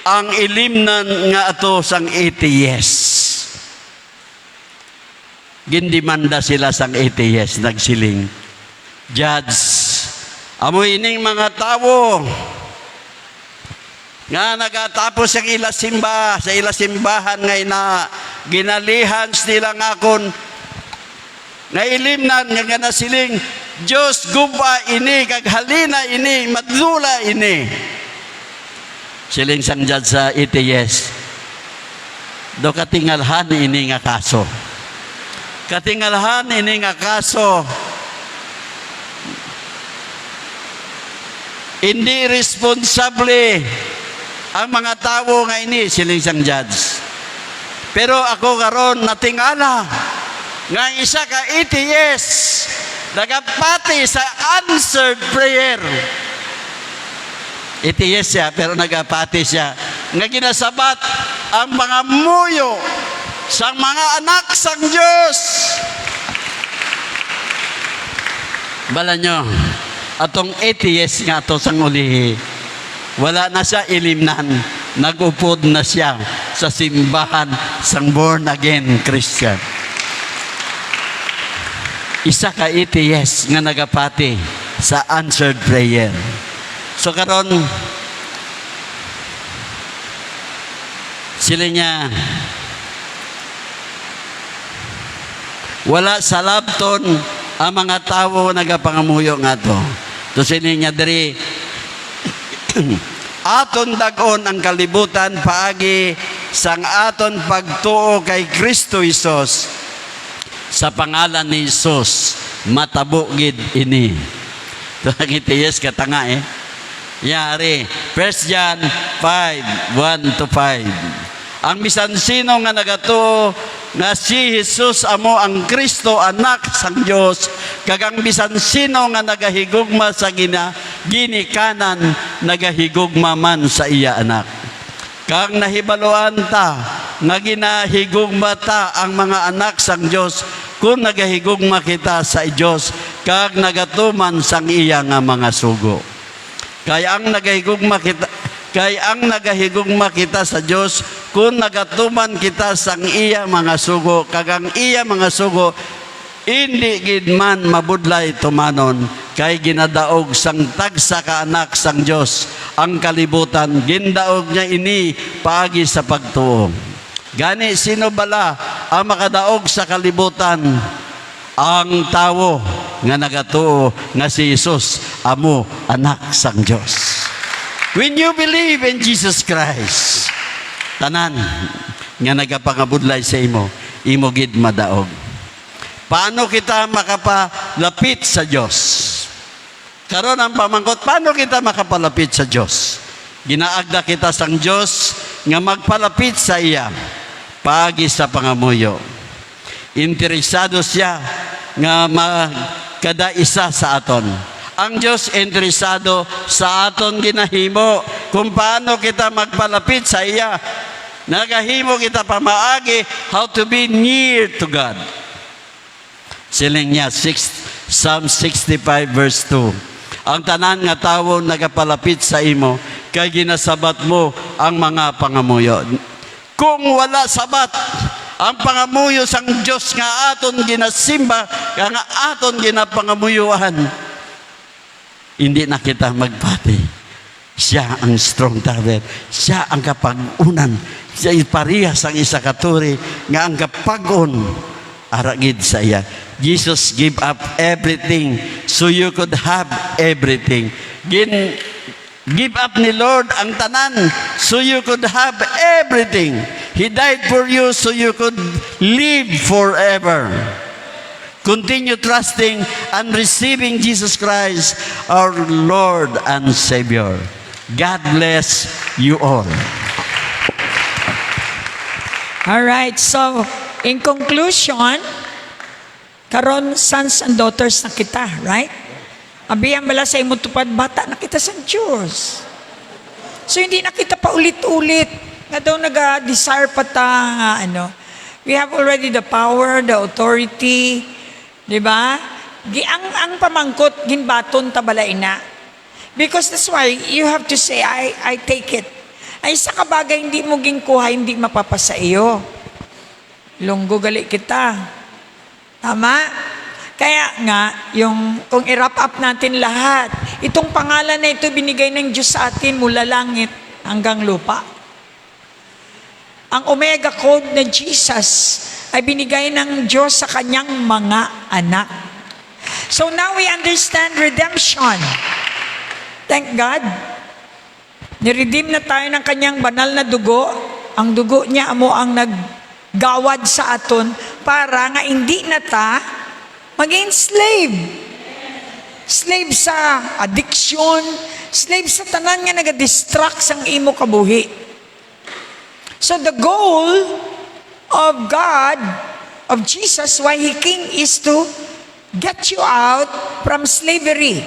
ang ilimnan nga ato sang atheist. Gindimanda sila sang atheist, nagsiling, Judge, amo ining mga tawo nga nagatapos ang ila simba, sa ila simbahan nga ina, ginalihans nila nga akon, nga ilimnan nga nasiling, Diyos guba ini, kag halina ini, madlula ini. Siling sang judge sa atheist, do katingalhan ini nga kaso. Katingalhan ini nga kaso. Hindi responsable ang mga tao nga ini, siling sang judge. Pero ako karon natingala nga isa ka atheist nagapati sa answered prayer. Atheist siya, pero nagapati siya nga ginasabat ang mga muyo sa mga anak sang Diyos. Bala nyo, atong atheist nga to sang ulihi, wala na siya ilimnan, nagupod na siya sa simbahan sang born again Christian. Isa ka atheist nga nagapati sa answered prayer. So karon, sila niya, wala sa labton ang mga tao nagapangamuyo nga to. To sila niya diri, aton dagon ang kalibutan paagi sang aton pagtuo kay Kristo Jesus. Sa pangalan ni Jesus, matabo gid ini. Ito ang atheist katanga Yari, 1 John 5:1-5. Ang bisan sino nga nagatuo nga si Jesus amo ang Kristo anak sang Dios kagang bisan sino nga nagahigugma sa ginikanan nagahigugma man sa iya anak. Kag nahibaluan ta nga ginahigugma ta ang mga anak sang Dios kung nagahigugma kita sa Dios kag nagatuman sang iya nga mga sugo. Kaya ang nagahigugma kita sa Dios kung nagatuman kita sang iya mga sugo kag ang iya mga sugo hindi gid man mabudlay tumanon kay ginadaog sang tagsa ka anak sang Dios ang kalibutan gindaog niya ini paagi sa pagtuo. Gani sino bala ang makadaog sa kalibutan? Ang tawo nga nagatuo nga si Jesus amo anak sang Dios. When you believe in Jesus Christ, tanan nga nagapangabudlay sa imo gid madaog. Paano kita makapalapit sa Diyos? Karon ang pamangkot, paano kita makapalapit sa Diyos? Ginaagda kita sang Diyos nga magpalapit sa iya paagi sa pangamuyo. Interesado siya nga magkadaisa sa aton. Ang Diyos interesado sa aton ginahimo kung paano kita magpalapit sa iya. Nagahimo kita pamaagi how to be near to God. Siling niya, Psalm 65 verse 2. Ang tanan nga tawo nagapalapit sa imo, kay ginasabat mo ang mga pangamuyo. Kung wala sabat, ang pangamuyo sang Diyos nga aton ginasimba, nga aton ginapangamuyuan, hindi na kita magpati. Siya ang strong tower. Siya ang kapag-unan. Siya iparihas ang isa katuri nga ang kapag-un aragid sa iya. Jesus give up everything so you could have everything. Give up ni Lord ang tanan so you could have everything. He died for you so you could live forever. Continue trusting and receiving Jesus Christ, our Lord and Savior. God bless you all. All right, so in conclusion, karon sons and daughters na kita, right? Abiyan bala sa imong tupad, bata na kita sa Diyos. So hindi na kita pa ulit-ulit nga daw nag-desire pa ta nga we have already the power, the authority, di ba? Ang pamangkot ginbaton ta balay na. Because that's why you have to say, I take it. Ay sa kabagay hindi mo ginkuha, hindi mapapasa iyo. Lunggo gali kita. Tama? Kaya nga, kung i-wrap up natin lahat, itong pangalan na ito binigay ng Diyos sa atin mula langit hanggang lupa. Ang Omega Code na Jesus ay binigay ng Diyos sa kanyang mga anak. So now we understand redemption. Thank God. Niredeem na tayo ng kanyang banal na dugo. Ang dugo niya amo ang naggawad sa aton para nga hindi na ta maging slave. Slave sa addiction, slave sa tanan nga nagadistract sang imo kabuhi. So the goal of God, of Jesus, why He came is to get you out from slavery.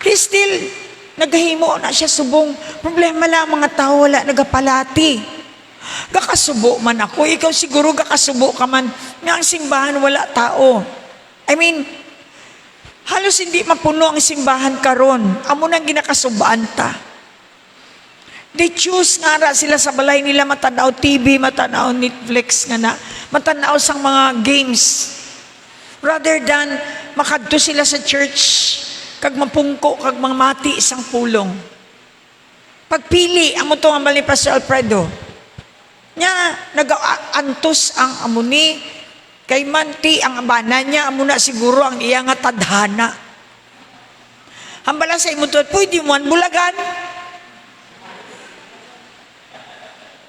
He still naghimo na siya subong. Problema lang mga tao wala nagapalati. Gakasubo man ako, ikaw siguro gakasubo ka man nga ang simbahan wala tao. I mean, halos hindi mapuno ang simbahan karon. Amo nang ginakasubaan ta. They choose nga ra sila sa balay nila matanaw TV, matanaw Netflix nga na, matanaw sang mga games. Rather than makadto sila sa church, kag mapungko, kag mamati isang pulong. Pagpili, amo to ang bali Pastor Alfredo. Nya, nag-antos ang amuni, kay manti ang abana niya, amo na siguro ang iya nga tadhana. Hambala sa imo to, pwede mo ang bulagan.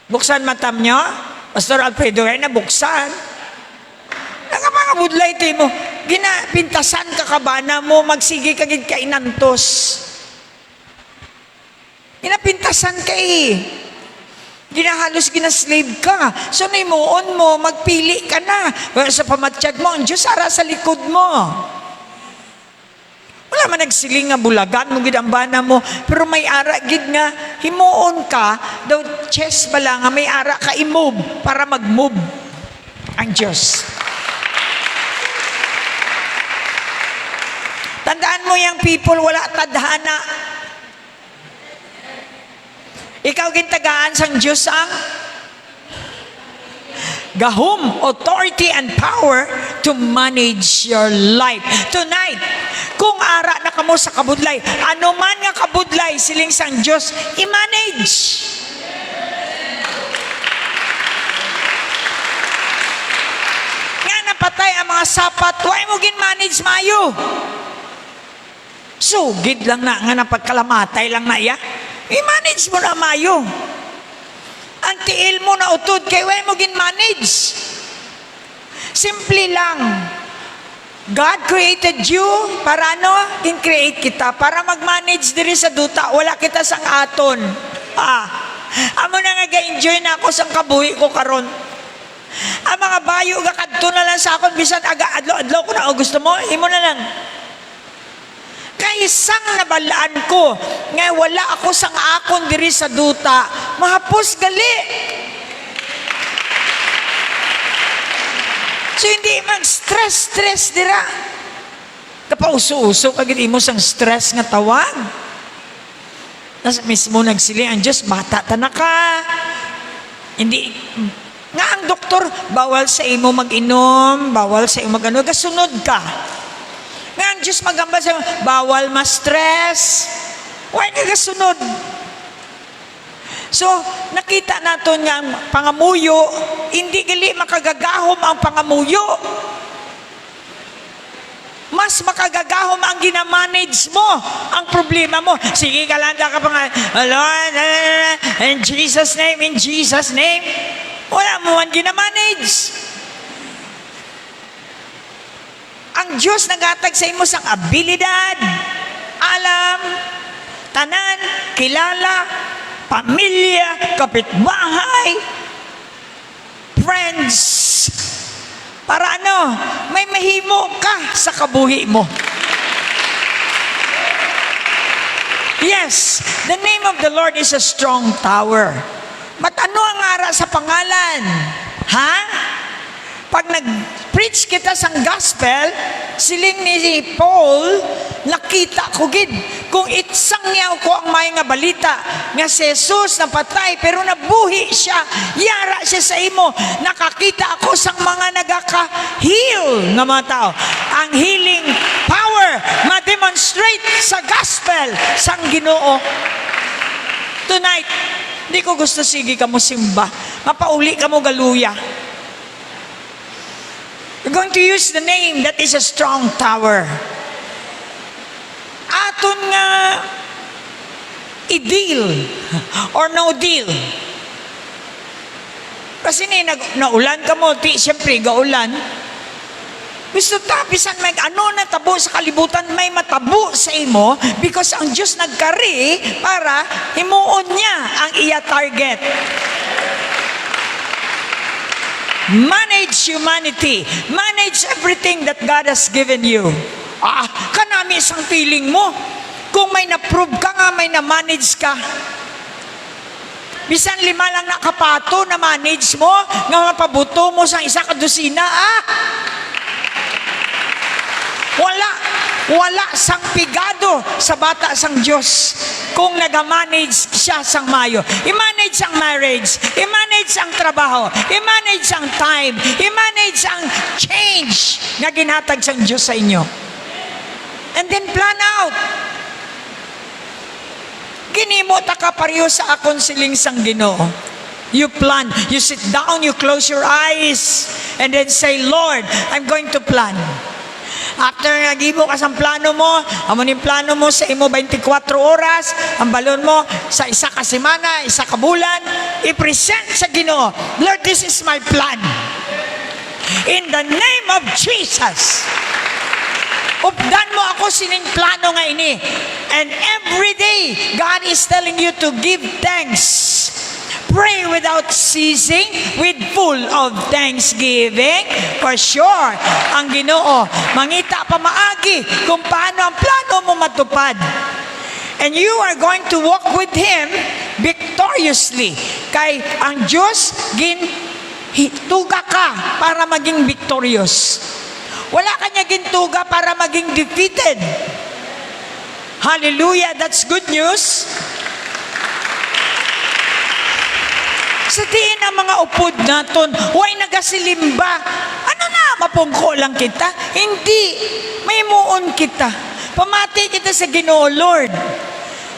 Buksan matam nyo, Pastor Alfredo, ay nabuksan. Nangapangabudlay ito mo, ginapintasan ka kabana mo, magsige kagid ka inantos. Ginapintasan ka Ginahalos ginaslave ka. So naimuon mo, magpili ka na. Wala sa pamatsyag mo, ang Diyos ara sa likod mo. Wala man nagsiling nga bulagan mo, gidambana mo, pero may ara gid nga, himuon ka, daw chest ba lang, nga may ara ka i-move para mag-move ang Diyos. Tandaan mo yung people, wala tadhana. Ikaw gintagaan sang Diyos ang gahom, authority and power to manage your life. Tonight, kung ara na kamo sa kabudlay, ano man nga kabudlay, siling sang Diyos, i-manage. Nga napatay ang mga sapat, why mo gin-manage mayo? Sugid lang na, nga napagkalamatay lang na iya. I-manage mo na mayo. Ang tiil mo na utod, kay why mo gin-manage? Simple lang. God created you para ano? In-create kita. Para mag-manage diri sa duta. Wala kita sang aton. Amo na nga ga-enjoy na ako sang kabuhi ko karon. Ang mga bayo gakadto na lang sa akon bisan aga adlaw-adlaw ko na gusto mo, imo na lang. Kay isang nabalaan ko nga wala ako sang akon diri sa duta, mahapos gali. So hindi mag-stress dira. Napauso-uso kagid imo sang stress nga tawag. Nas mismo nagsili ang Diyos, bata ta na ka. Hindi nga ang doktor bawal sa imo mag-inom, bawal sa imo mag-ano, kasunod ka. Nga ang Diyos magamba sa bawal ma-stress. Huwag ka kasunod. So, nakita natin nga ang pangamuyo, hindi gali makagagahom ang pangamuyo. Mas makagagahom ang ginamanage mo ang problema mo. Sige, kalanda ka pa nga, Lord, in Jesus' name. Wala mo ang ginamanage. Ang Diyos nagatag sa imo sang abilidad, alam, tanan, kilala, pamilya, kapitbahay, friends. Para ano? May mahimo ka sa kabuhi mo. Yes, the name of the Lord is a strong tower. But ano ang ara sa pangalan? Ha? Pag nag-preach kita sang gospel, siling ni Paul, nakita ko gid, kung itsangyaw ko ang may nga balita, nga si Jesus napatay, pero nabuhi siya, yara siya sa imo, nakakita ako sang mga nagaka-heal nga mga tao. Ang healing power, ma-demonstrate sa gospel sang Ginoo. Tonight, di ko gusto sige ka mo simba, mapauli ka mo galuya. We're going to use the name that is a strong tower. Aton nga i-deal or no deal. Kasi naulan ka mo, siyempre gaulan. Gusto tapisan may ano na tabo sa kalibutan, may matabo sa imo because ang Diyos nagkari para himuon niya ang iya target. Manage humanity. Manage everything that God has given you. Kanami isang feeling mo. Kung may na-prove ka nga, may na-manage ka. Bisan 5 lang nakapato na manage mo, nga mapabuto mo sa isa kadusina, Wala sang pigado sa bata sang Diyos kung nag-manage siya sang mayo. I-manage ang marriage, i-manage ang trabaho, i-manage ang time, i-manage ang change na ginhatag sang Diyos sa inyo. And then plan out. Ginimo ta ka pareho sa akon siling sang Ginoo. You plan, you sit down, you close your eyes, and then say, Lord, I'm going to plan. After nagibo ka sa plano mo, amon yung plano mo sa imo 24 oras, ang balon mo sa isa ka semana, isa ka bulan, i-present sa Ginoo. Lord, this is my plan. In the name of Jesus. Updan mo ako sining plano nga ini. And every day, God is telling you to give thanks. Pray without ceasing with full of thanksgiving. For sure, ang Ginoo mangita pa maagi kung paano ang plano mo matupad. And you are going to walk with Him victoriously. Kay ang Diyos, tuga ka para maging victorious. Wala ka niya gintuga para maging defeated. Hallelujah, that's good news. Sa diin ang mga upod naton, huwag nagasilimba. Ano na, mapungko lang kita? Hindi, may muon kita. Pamati kita sa Ginoo, Lord.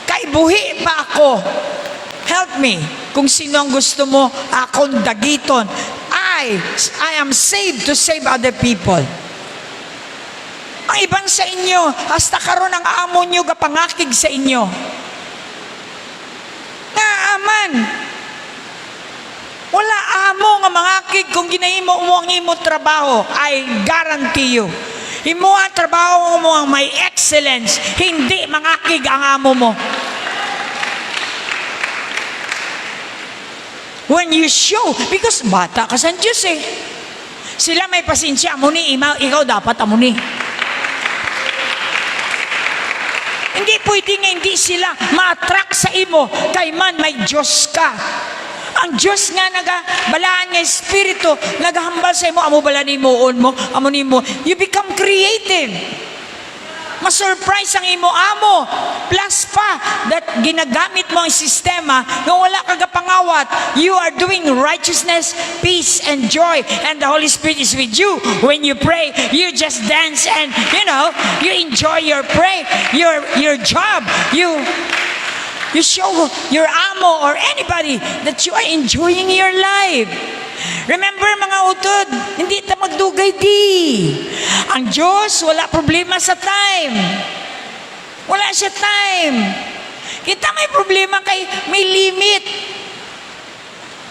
Kaibuhi pa ako. Help me. Kung sino ang gusto mo, akong dagiton. I am saved to save other people. Ang ibang sa inyo, hasta karon ang amo nyo kapangakig sa inyo. Naaman. Wala amo nga mangakig kung ginahimo mo ang imo trabaho. I guarantee you. Imo ang trabaho mo ang may excellence. Hindi mangakig ang amo mo. When you show, because bata ka sa Diyos eh. Sila may pasensya, amo ni, ikaw dapat amo ni. Hindi pwede nga hindi sila ma-attract sa imo, kay man may Diyos ka. Ang Diyos nga nagabalaan nga Espiritu, nagahambal sa imo, amo bala ni moon mo, amo ni mo, you become creative. Ma-surprise ang imo amo. Plus pa, that ginagamit mo ang sistema na wala kagapangawat. You are doing righteousness, peace, and joy. And the Holy Spirit is with you. When you pray, you just dance and, you enjoy your pray, your job. You show your amo or anybody that you are enjoying your life. Remember mga utod, hindi ta magdugay di. Ang Diyos, wala problema sa time. Wala siya time. Kita may problema kay may limit.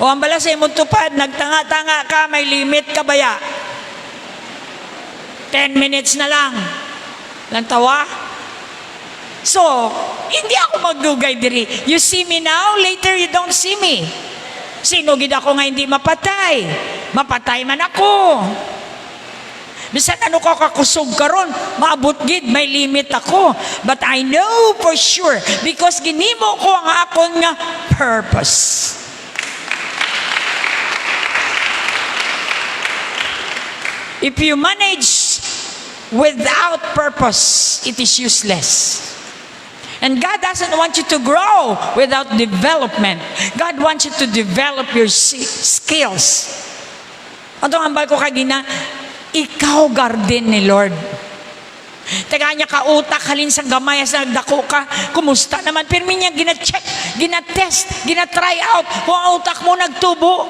O ang bala sa imong tupad, nagtanga-tanga ka, may limit ka baya. 10 minutes na lang. Lantawa? So, hindi ako magdugay diri. You see me now, later you don't see me. Sinugid ako nga hindi mapatay. Mapatay man ako. Bisan ano ko kakusog karon, maabot gid, may limit ako. But I know for sure, because ginimo ko ang akon nga purpose. If you manage without purpose, it is useless. And God doesn't want you to grow without development. God wants you to develop your skills. Atong ambal ko kagina, ikaw garden ni Lord. Taga niya ka utak, halin sa gamay, sa nagdako ka, kumusta naman? Pero niya gina-check, gina-test, gina-try out, kung ang utak mo nagtubo.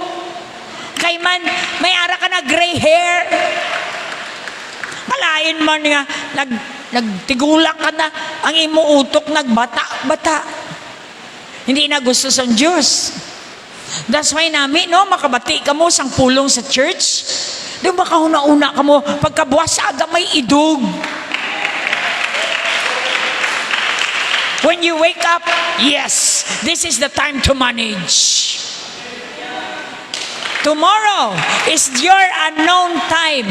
Kay man, may ara ka na gray hair. Malain man nga, nagtigulak ka na, ang imo utok nagbata-bata. Hindi na gusto sa Diyos. That's why namin, makabati ka mo sang pulong sa church. Doon makahuna-una ka mo, pagkabuwas aga may idog. When you wake up, yes, this is the time to manage. Tomorrow is your unknown time.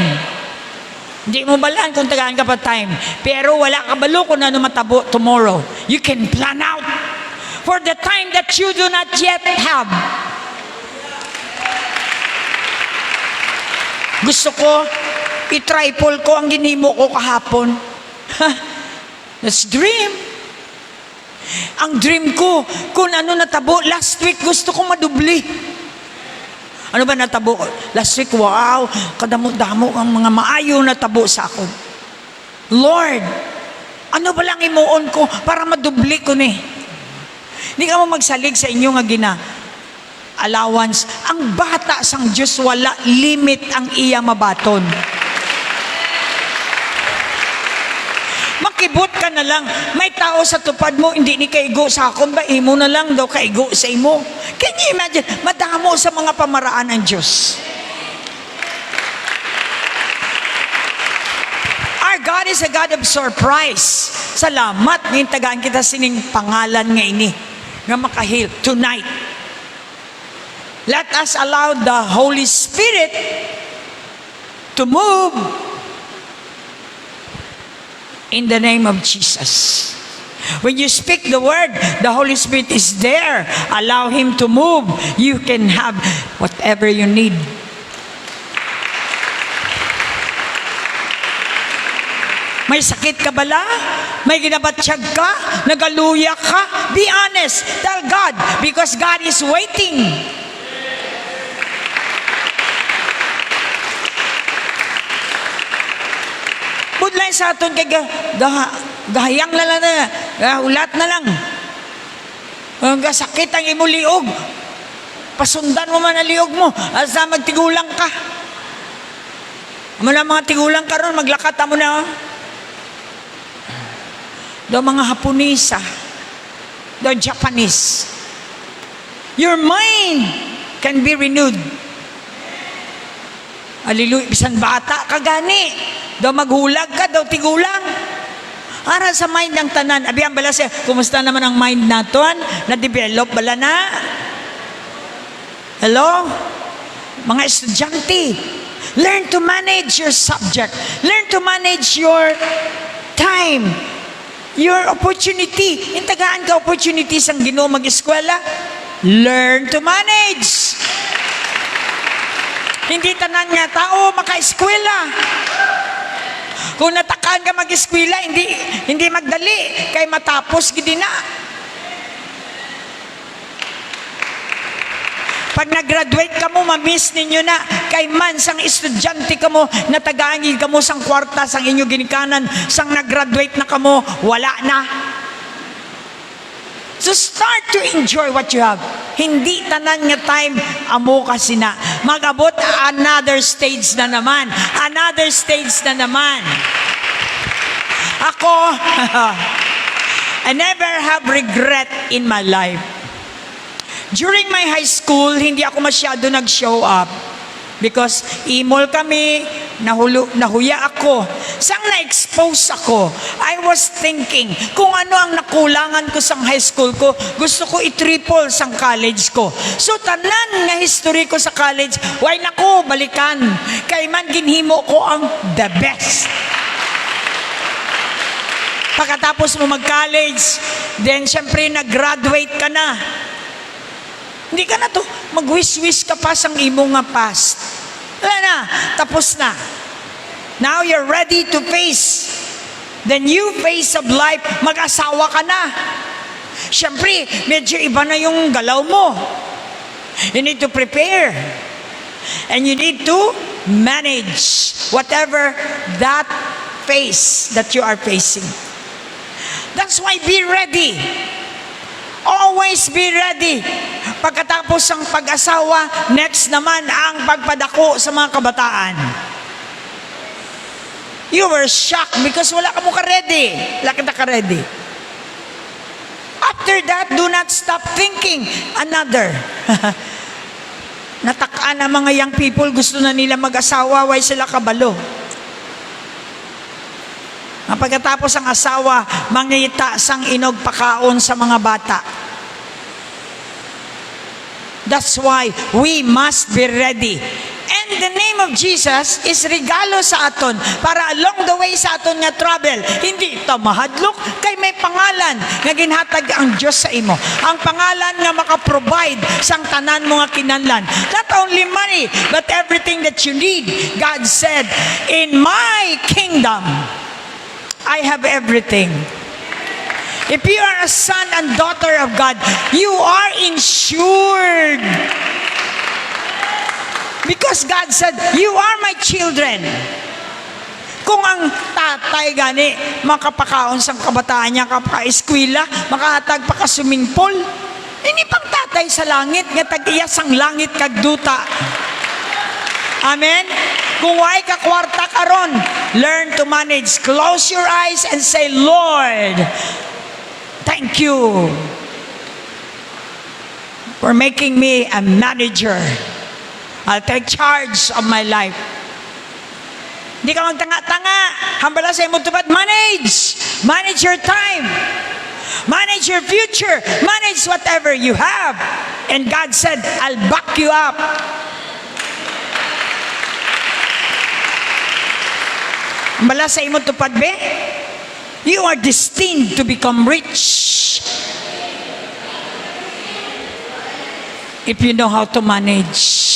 Hindi mo balaan kung tagaan ka pa time. Pero wala ka balo kung ano matabo tomorrow. You can plan out for the time that you do not yet have. Gusto ko, i-triple ko ang ginimo ko kahapon. Let's dream. Ang dream ko, kung ano natabo, last week gusto ko madubli. Ano ba natabo? Last week, wow, kadamo-damo ang mga maayo natabo sa akin. Lord, ano ba lang imuon ko para madubli ko ni? Hindi ka mo magsalig sa inyo nga allowance. Ang bata sang Diyos, wala limit ang iya mabaton. Makibot ka na lang. May tao sa tupad mo, hindi ni kaigo sa akon ba? Imo na lang daw kaigo sa imo. Can you imagine? Madamo sa mga pamaraan ng Diyos. Our God is a God of surprise. Salamat, ngayon tagaan kita sining pangalan nga ini. Nga makahil tonight. Let us allow the Holy Spirit to move in the name of Jesus. When you speak the word, the Holy Spirit is there. Allow Him to move. You can have whatever you need. May sakit ka bala? May ginabatsyag ka? Nagaluya ka? Be honest. Tell God, because God is waiting. Budlay sa aton kay gahayang na lang na, ulat na lang. Sakit ang imo liog. Pasundan mo man ang liog mo. Asa magtigulang ka. Amo na mga tigulang ka ron, maglakat mo na. Do mga Haponesa, do Japanese. Your mind can be renewed. Hallelujah. Bisan bata ka gani. Do maghulag ka, do tigulang. Ara sa mind ng tanan. Abi ang bala siya, kumusta naman ang mind naton? Na-develop bala na? Hello? Mga estudyante, learn to manage your subject. Learn to manage your time. Your opportunity. Intagaan ka opportunities ang Ginoo mag-eskwela. Learn to manage. Hindi tanan nga tao maka-eskwela. Kung natakaan ka mag-eskwela, hindi magdali. Kay matapos gidi na. Pag nag-graduate ka mo, mamiss ninyo na. Kay man, sang estudyante ka mo, natagaangin ka mo sang kwarta, sang inyo ginikanan, sang nag-graduate na ka mo, wala na. So start to enjoy what you have. Hindi tanan nga time, amo kasi na. Magabot another stage na naman. Another stage na naman. Ako, I never have regret in my life. During my high school, hindi ako masyado nag-show up. Because imol kami, nahuya ako. Sang na-expose ako, I was thinking, kung ano ang nakulangan ko sa high school ko, gusto ko i-triple sa college ko. So tanan nga history ko sa college, why nako, balikan. Kay man ginhimo ko ang the best. Pagkatapos mo mag-college, then syempre nag-graduate ka na. Hindi ka na to, mag-wish-wish ka pa sang imo nga past. Wala na, tapos na. Now you're ready to face the new phase of life. Mag-asawa ka na. Siyempre, medyo iba na yung galaw mo. You need to prepare. And you need to manage whatever that phase that you are facing. That's why be ready. Always be ready. Pagkatapos ng pag-asawa, next naman ang pagpadako sa mga kabataan. You were shocked because wala ka mo ka-ready. Wala kita ka-ready. After that, do not stop thinking another. Natakaan ang mga young people, gusto na nila mag-asawa, why sila kabalo? Pagkatapos ang asawa, mangita sang inog pakaon sa mga bata. That's why we must be ready. And the name of Jesus is regalo sa aton para along the way sa aton nga travel, hindi ito mahadlok kay may pangalan nga ginhatag ang Diyos sa imo. Ang pangalan nga maka-provide sang tanan mo nga kinahanglan. Not only money, but everything that you need. God said, in my kingdom, I have everything. If you are a son and daughter of God, you are insured. Because God said, you are my children. Kung ang tatay gani, makapakaon sa kabataan niya, kapaka-eskwela, makahatag pa ka swimming pool, hindi pang tatay sa langit, nga tag-iyas ang langit kagduta. Amen? Kung why ka kwarta karon, learn to manage. Close your eyes and say, Lord, thank you for making me a manager. I'll take charge of my life. Hindi ka magtanga-tanga. Hambala sa imo tupad, manage. Manage your time. Manage your future. Manage whatever you have. And God said, I'll back you up. Bala sa imo tupad be? You are destined to become rich. If you know how to manage.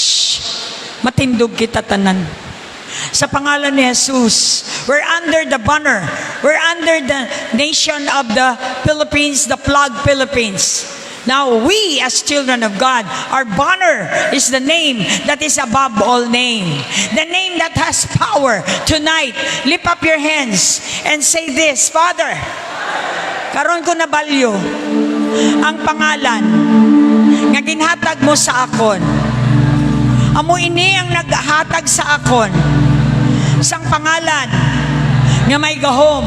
Matindog kita tanan. Sa pangalan ni Jesus, we're under the banner. We're under the nation of the Philippines, the flag Philippines. Now, we as children of God, our banner is the name that is above all name. The name that has power. Tonight, lift up your hands and say this, Father, karon ko nabalyo ang pangalan nga ginhatag mo sa akon. Amo ini ang naghatag sa akon sang pangalan nga may gahom.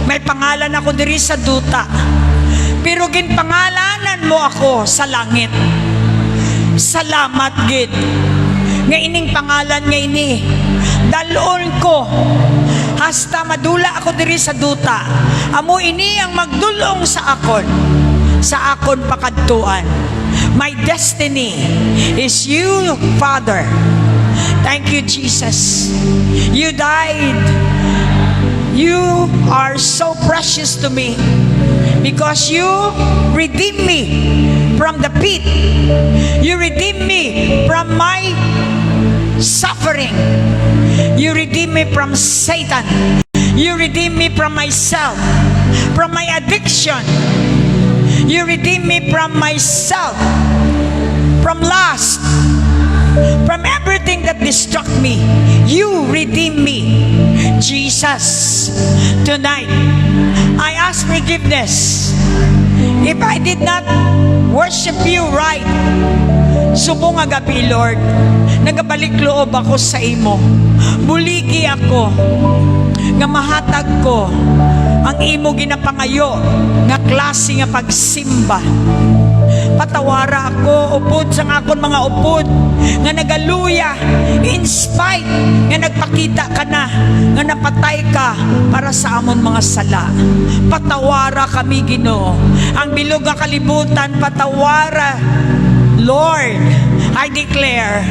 May pangalan ako diri sa duta. Pero ginpangalanan mo ako sa langit. Salamat gid. Nga ining pangalan nga ini. Dalon ko hasta madula ako diri sa duta. Amo ini ang magdulong sa akon. Sa akon pakadtuan. My destiny is you, Father. Thank you, Jesus. You died. You are so precious to me because you redeemed me from the pit. You redeemed me from my suffering. You redeemed me from Satan. You redeemed me from myself, from my addiction. You redeemed me from myself, from lust, from everything that distract me. You redeem me. Jesus, tonight, I ask forgiveness. If I did not worship you right, subong nga gabi, Lord, nagabalik loob ako sa imo. Buligi ako, nga mahatag ko ang imo ginapangayo nga klase nga pagsimba. Patawara ako upod sa akon mga upod nga nagaluya in spite nga nagpakita ka na nga napatay ka para sa amon mga sala. Patawara kami, Ginoo. Ang bilog nga kalibutan, patawara. Lord, I declare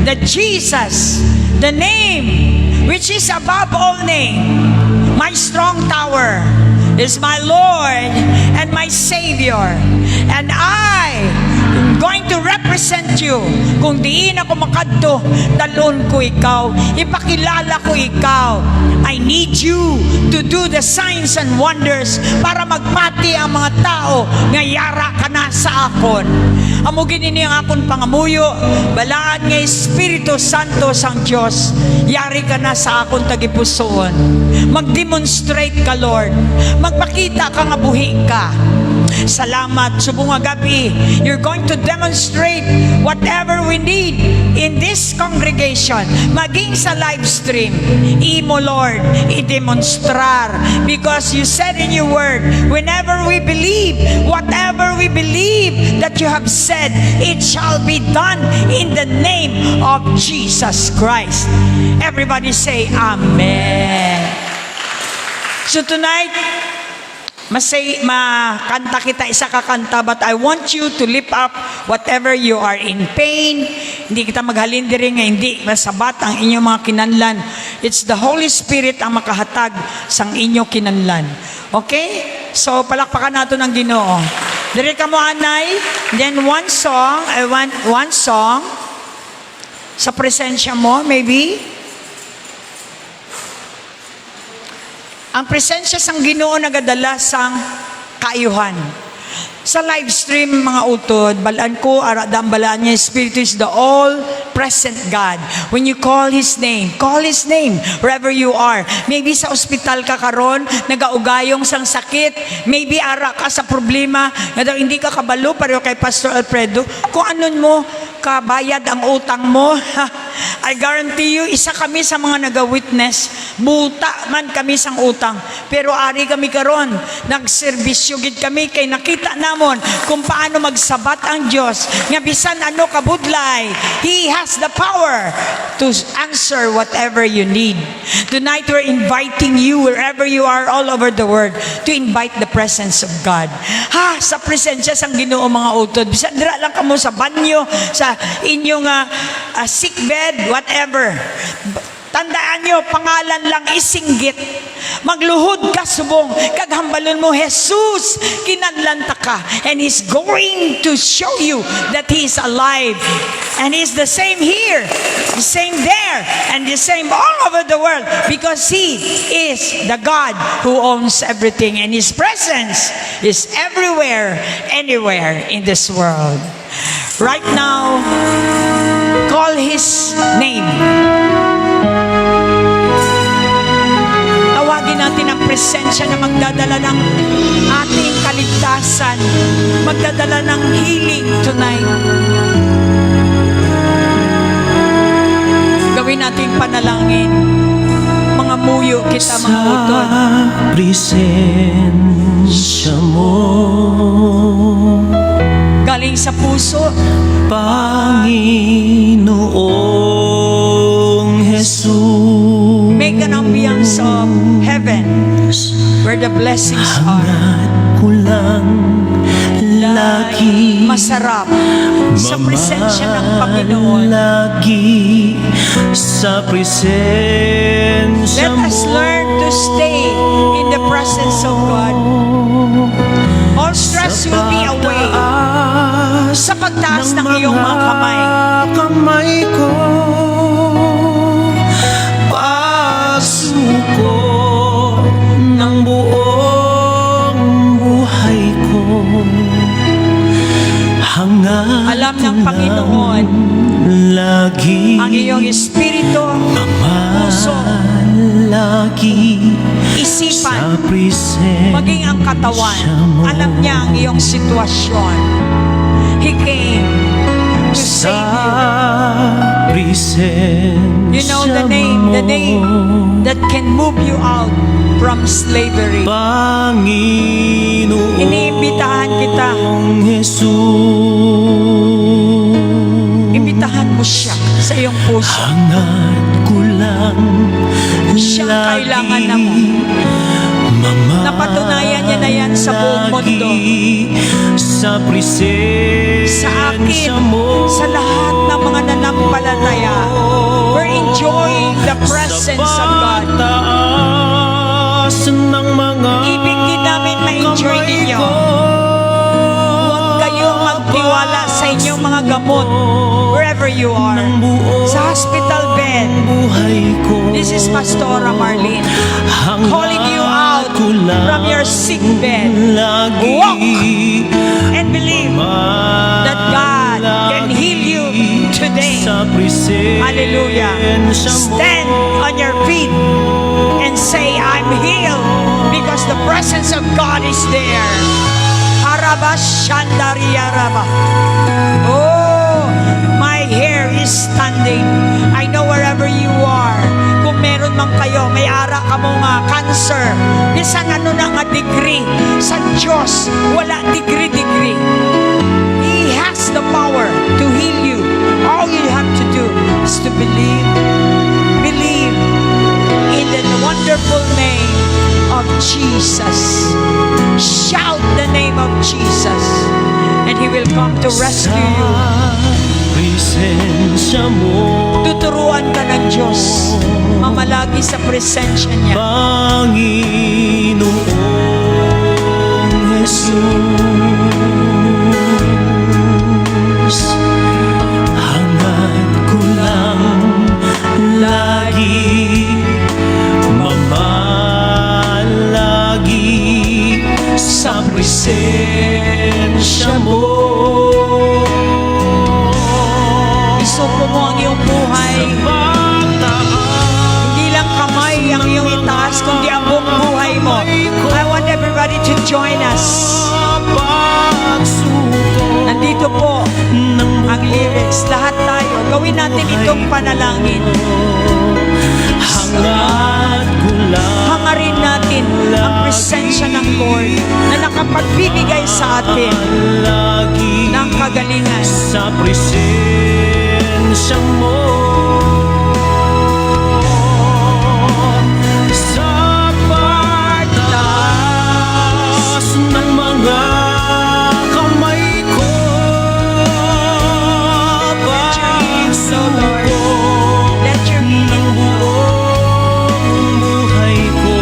that Jesus, the name which is above all name, my strong tower, is my Lord and my Savior. And I am going to represent you. Kung diin ako makadto, talon ko ikaw. Ipakilala ko ikaw. I need you to do the signs and wonders para magpati ang mga tao nga yara ka na sa akon. Amo ginini ang akon pangamuyo, balaan nga Espiritu Santo sang Dios. Yari ka na sa akon tagipusoon. Mag-demonstrate ka, Lord. Magpakita ka nga buhi ka. Salamat, subong nga gabi. You're going to demonstrate whatever we need in this congregation. Maging sa live stream, imo, Lord, i-demonstrar. Because you said in your word, whenever we believe, whatever we believe that you have said, it shall be done in the name of Jesus Christ. Everybody say, Amen. So tonight, makanta kita isa kakanta, but I want you to lift up whatever you are in pain. Hindi kita maghalin diri nga hindi masabat ang inyong mga kinanlan. It's the Holy Spirit ang makahatag sang inyong kinanlan. Okay? So palakpakan nato ng Ginoo. Diri ka mo, anay. Then one song sa presensya mo, maybe. Ang presensya sang Ginoo nagadala sang kaayuhan. Sa live stream, mga utod, balaan ko, aradang balaan niya, Espiritu is the all-present God. When you call His name wherever you are. Maybe sa ospital ka karon, nagaugayong sang sakit, maybe ara ka sa problema, na daw hindi ka kabalo, pareho kay Pastor Alfredo, kung anon mo, kabayad ang utang mo, I guarantee you, isa kami sa mga nag-witness, buta man kami sang utang. Pero ari kami karon, nagserbisyo gid kami kay nakita namon kung paano magsabat ang Dios. Nga bisan ano kabudlay, He has the power to answer whatever you need. Tonight we're inviting you wherever you are all over the world to invite the presence of God. Sa presensya sang Ginoo mga utod. Bisan dira lang kamo sa banyo, sa inyong sick bed, whatever. Tandaan nyo, pangalan lang isinggit. Magluhod ka subong, kaghambalon mo, Jesus, kinanlanta ka. And He's going to show you that He is alive. And He's the same here, the same there, and the same all over the world. Because He is the God who owns everything. And His presence is everywhere, anywhere in this world. Right now, call His name. Tawagin natin ang presensya na magdadala ng ating kaligtasan, magdadala ng healing tonight. Gawin natin panalangin. Mga muyo kita, mga utod. Sa presensya mo, Galing sa puso, Panginoong Jesus. make an ambience of heaven where the blessings are. Hangat ko lang lagi, Masarap sa presensya ng Panginoon. lagi sa presensya Let mo. us learn to stay in the presence of God. All stress will be away sa pagtaas ng iyong mga kamay. Ko, pagsuko ng buong buhay ko. Hangat Alam ng ko Panginoon lang lagi ang iyong espiritu, puso, lagi isipan, sa presensya maging ang katawan. mo. Alam niya ang iyong sitwasyon. He came to Sa save you. presensya You know the name mo. that can move you out from slavery. Panginoong Iniimbitahan kita. Jesus. Imbitahan mo siya sa iyong puso. Hangat ko lang Siyang kailangan na mo. Napatunayan niya na yan sa buong mundo. Sa presensya Sa akin, mo. sa lahat ng mga nanampalataya, we're enjoying the presence of God. Sa pagtaas ng mga Ibig din namin ma-enjoy kamay ninyo. ko. Huwag kayong magtiwala sa inyong mga gamot wherever you are. Ng buong Sa hospital bed. buhay ko. This is Pastora Marlene calling you out from your sick bed. Walk and believe that God can heal you today. Hallelujah. Stand on your feet and say, I'm healed because the presence of God is there. Haraba Shandariyaraba. Oh, my hair is standing. I know wherever you are, kung meron man kayo, may ara ka mong cancer, bisan ano na nga degree, sa Diyos, wala degree. He has the power to heal you. All you have to do is to believe in the wonderful name of Jesus. Shout the name of Jesus, and He will come to rescue you. Presensya mo. Tuturuan ka ng Diyos, mamalagi sa presensya niya. Panginoong Jesus, hangat ko lang lagi mamalagi sa presensya mo. Isuko mo ang iyong buhay. Hindi lang kamay ang iyong itaas, kundi ang buong buhay mo. I want everybody to join us. Nandito po ang lyrics. Lahat tayo. Gawin natin itong panalangin. Hangad ko lang Hangarin natin ang presensya ng Lord na nakapagbibigay sa atin lagi ng kagalingan. sa presensya mo. Sa pagtaas ng mga kamay ko, pagsubok Let your ng buong buhay ko,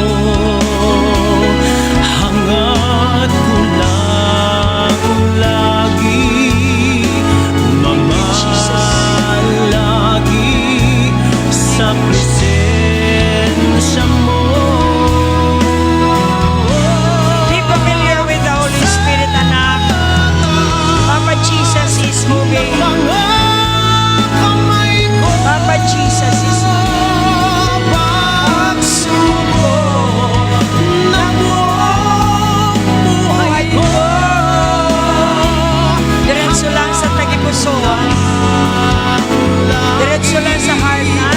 hangad ko lang lagi mamalagi sa presensya mo. Be familiar with the Holy Spirit, anak. Papa Jesus is moving. Mga kamay ko, Papa Jesus is moving. pagsubok ng buong buhay ko, Diretso lang sa tagipuso. Diretso lang sa heart na.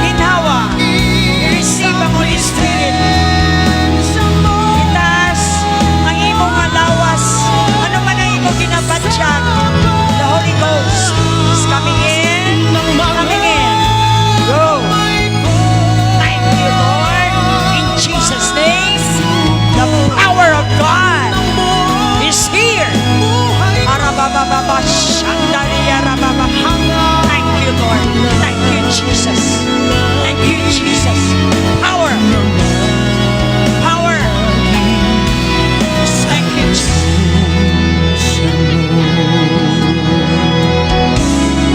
Ginhawa. I-receive ang Holy Spirit. Itaas ang imong alawas. Ano man ang imong ginabadyag. The Holy Ghost is coming in. Coming in. Go. Thank you, Lord. In Jesus' name, the power of God is here. Arabababa, Shandaria, Rababa. Thank you, Lord. Thank you, Jesus. Thank you, Jesus. Power. Power. Thank you, Jesus.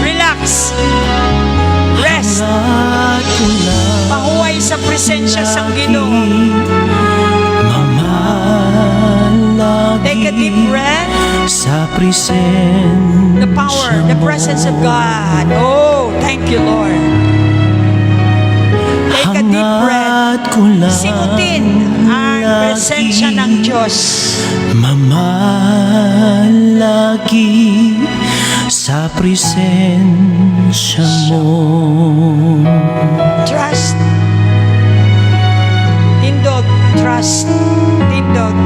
Relax. Rest. hangad ko lang Pahuway sa presensya sang Ginoo. mamalagi Take a deep breath. sa presensya The power, the presence of God. Oh, thank you, Lord. Take a deep breath. hangad ko lang Simutin ang presensya ng Diyos. mamalagi sa presensya mo. Trust. Tindog, trust. Tindog.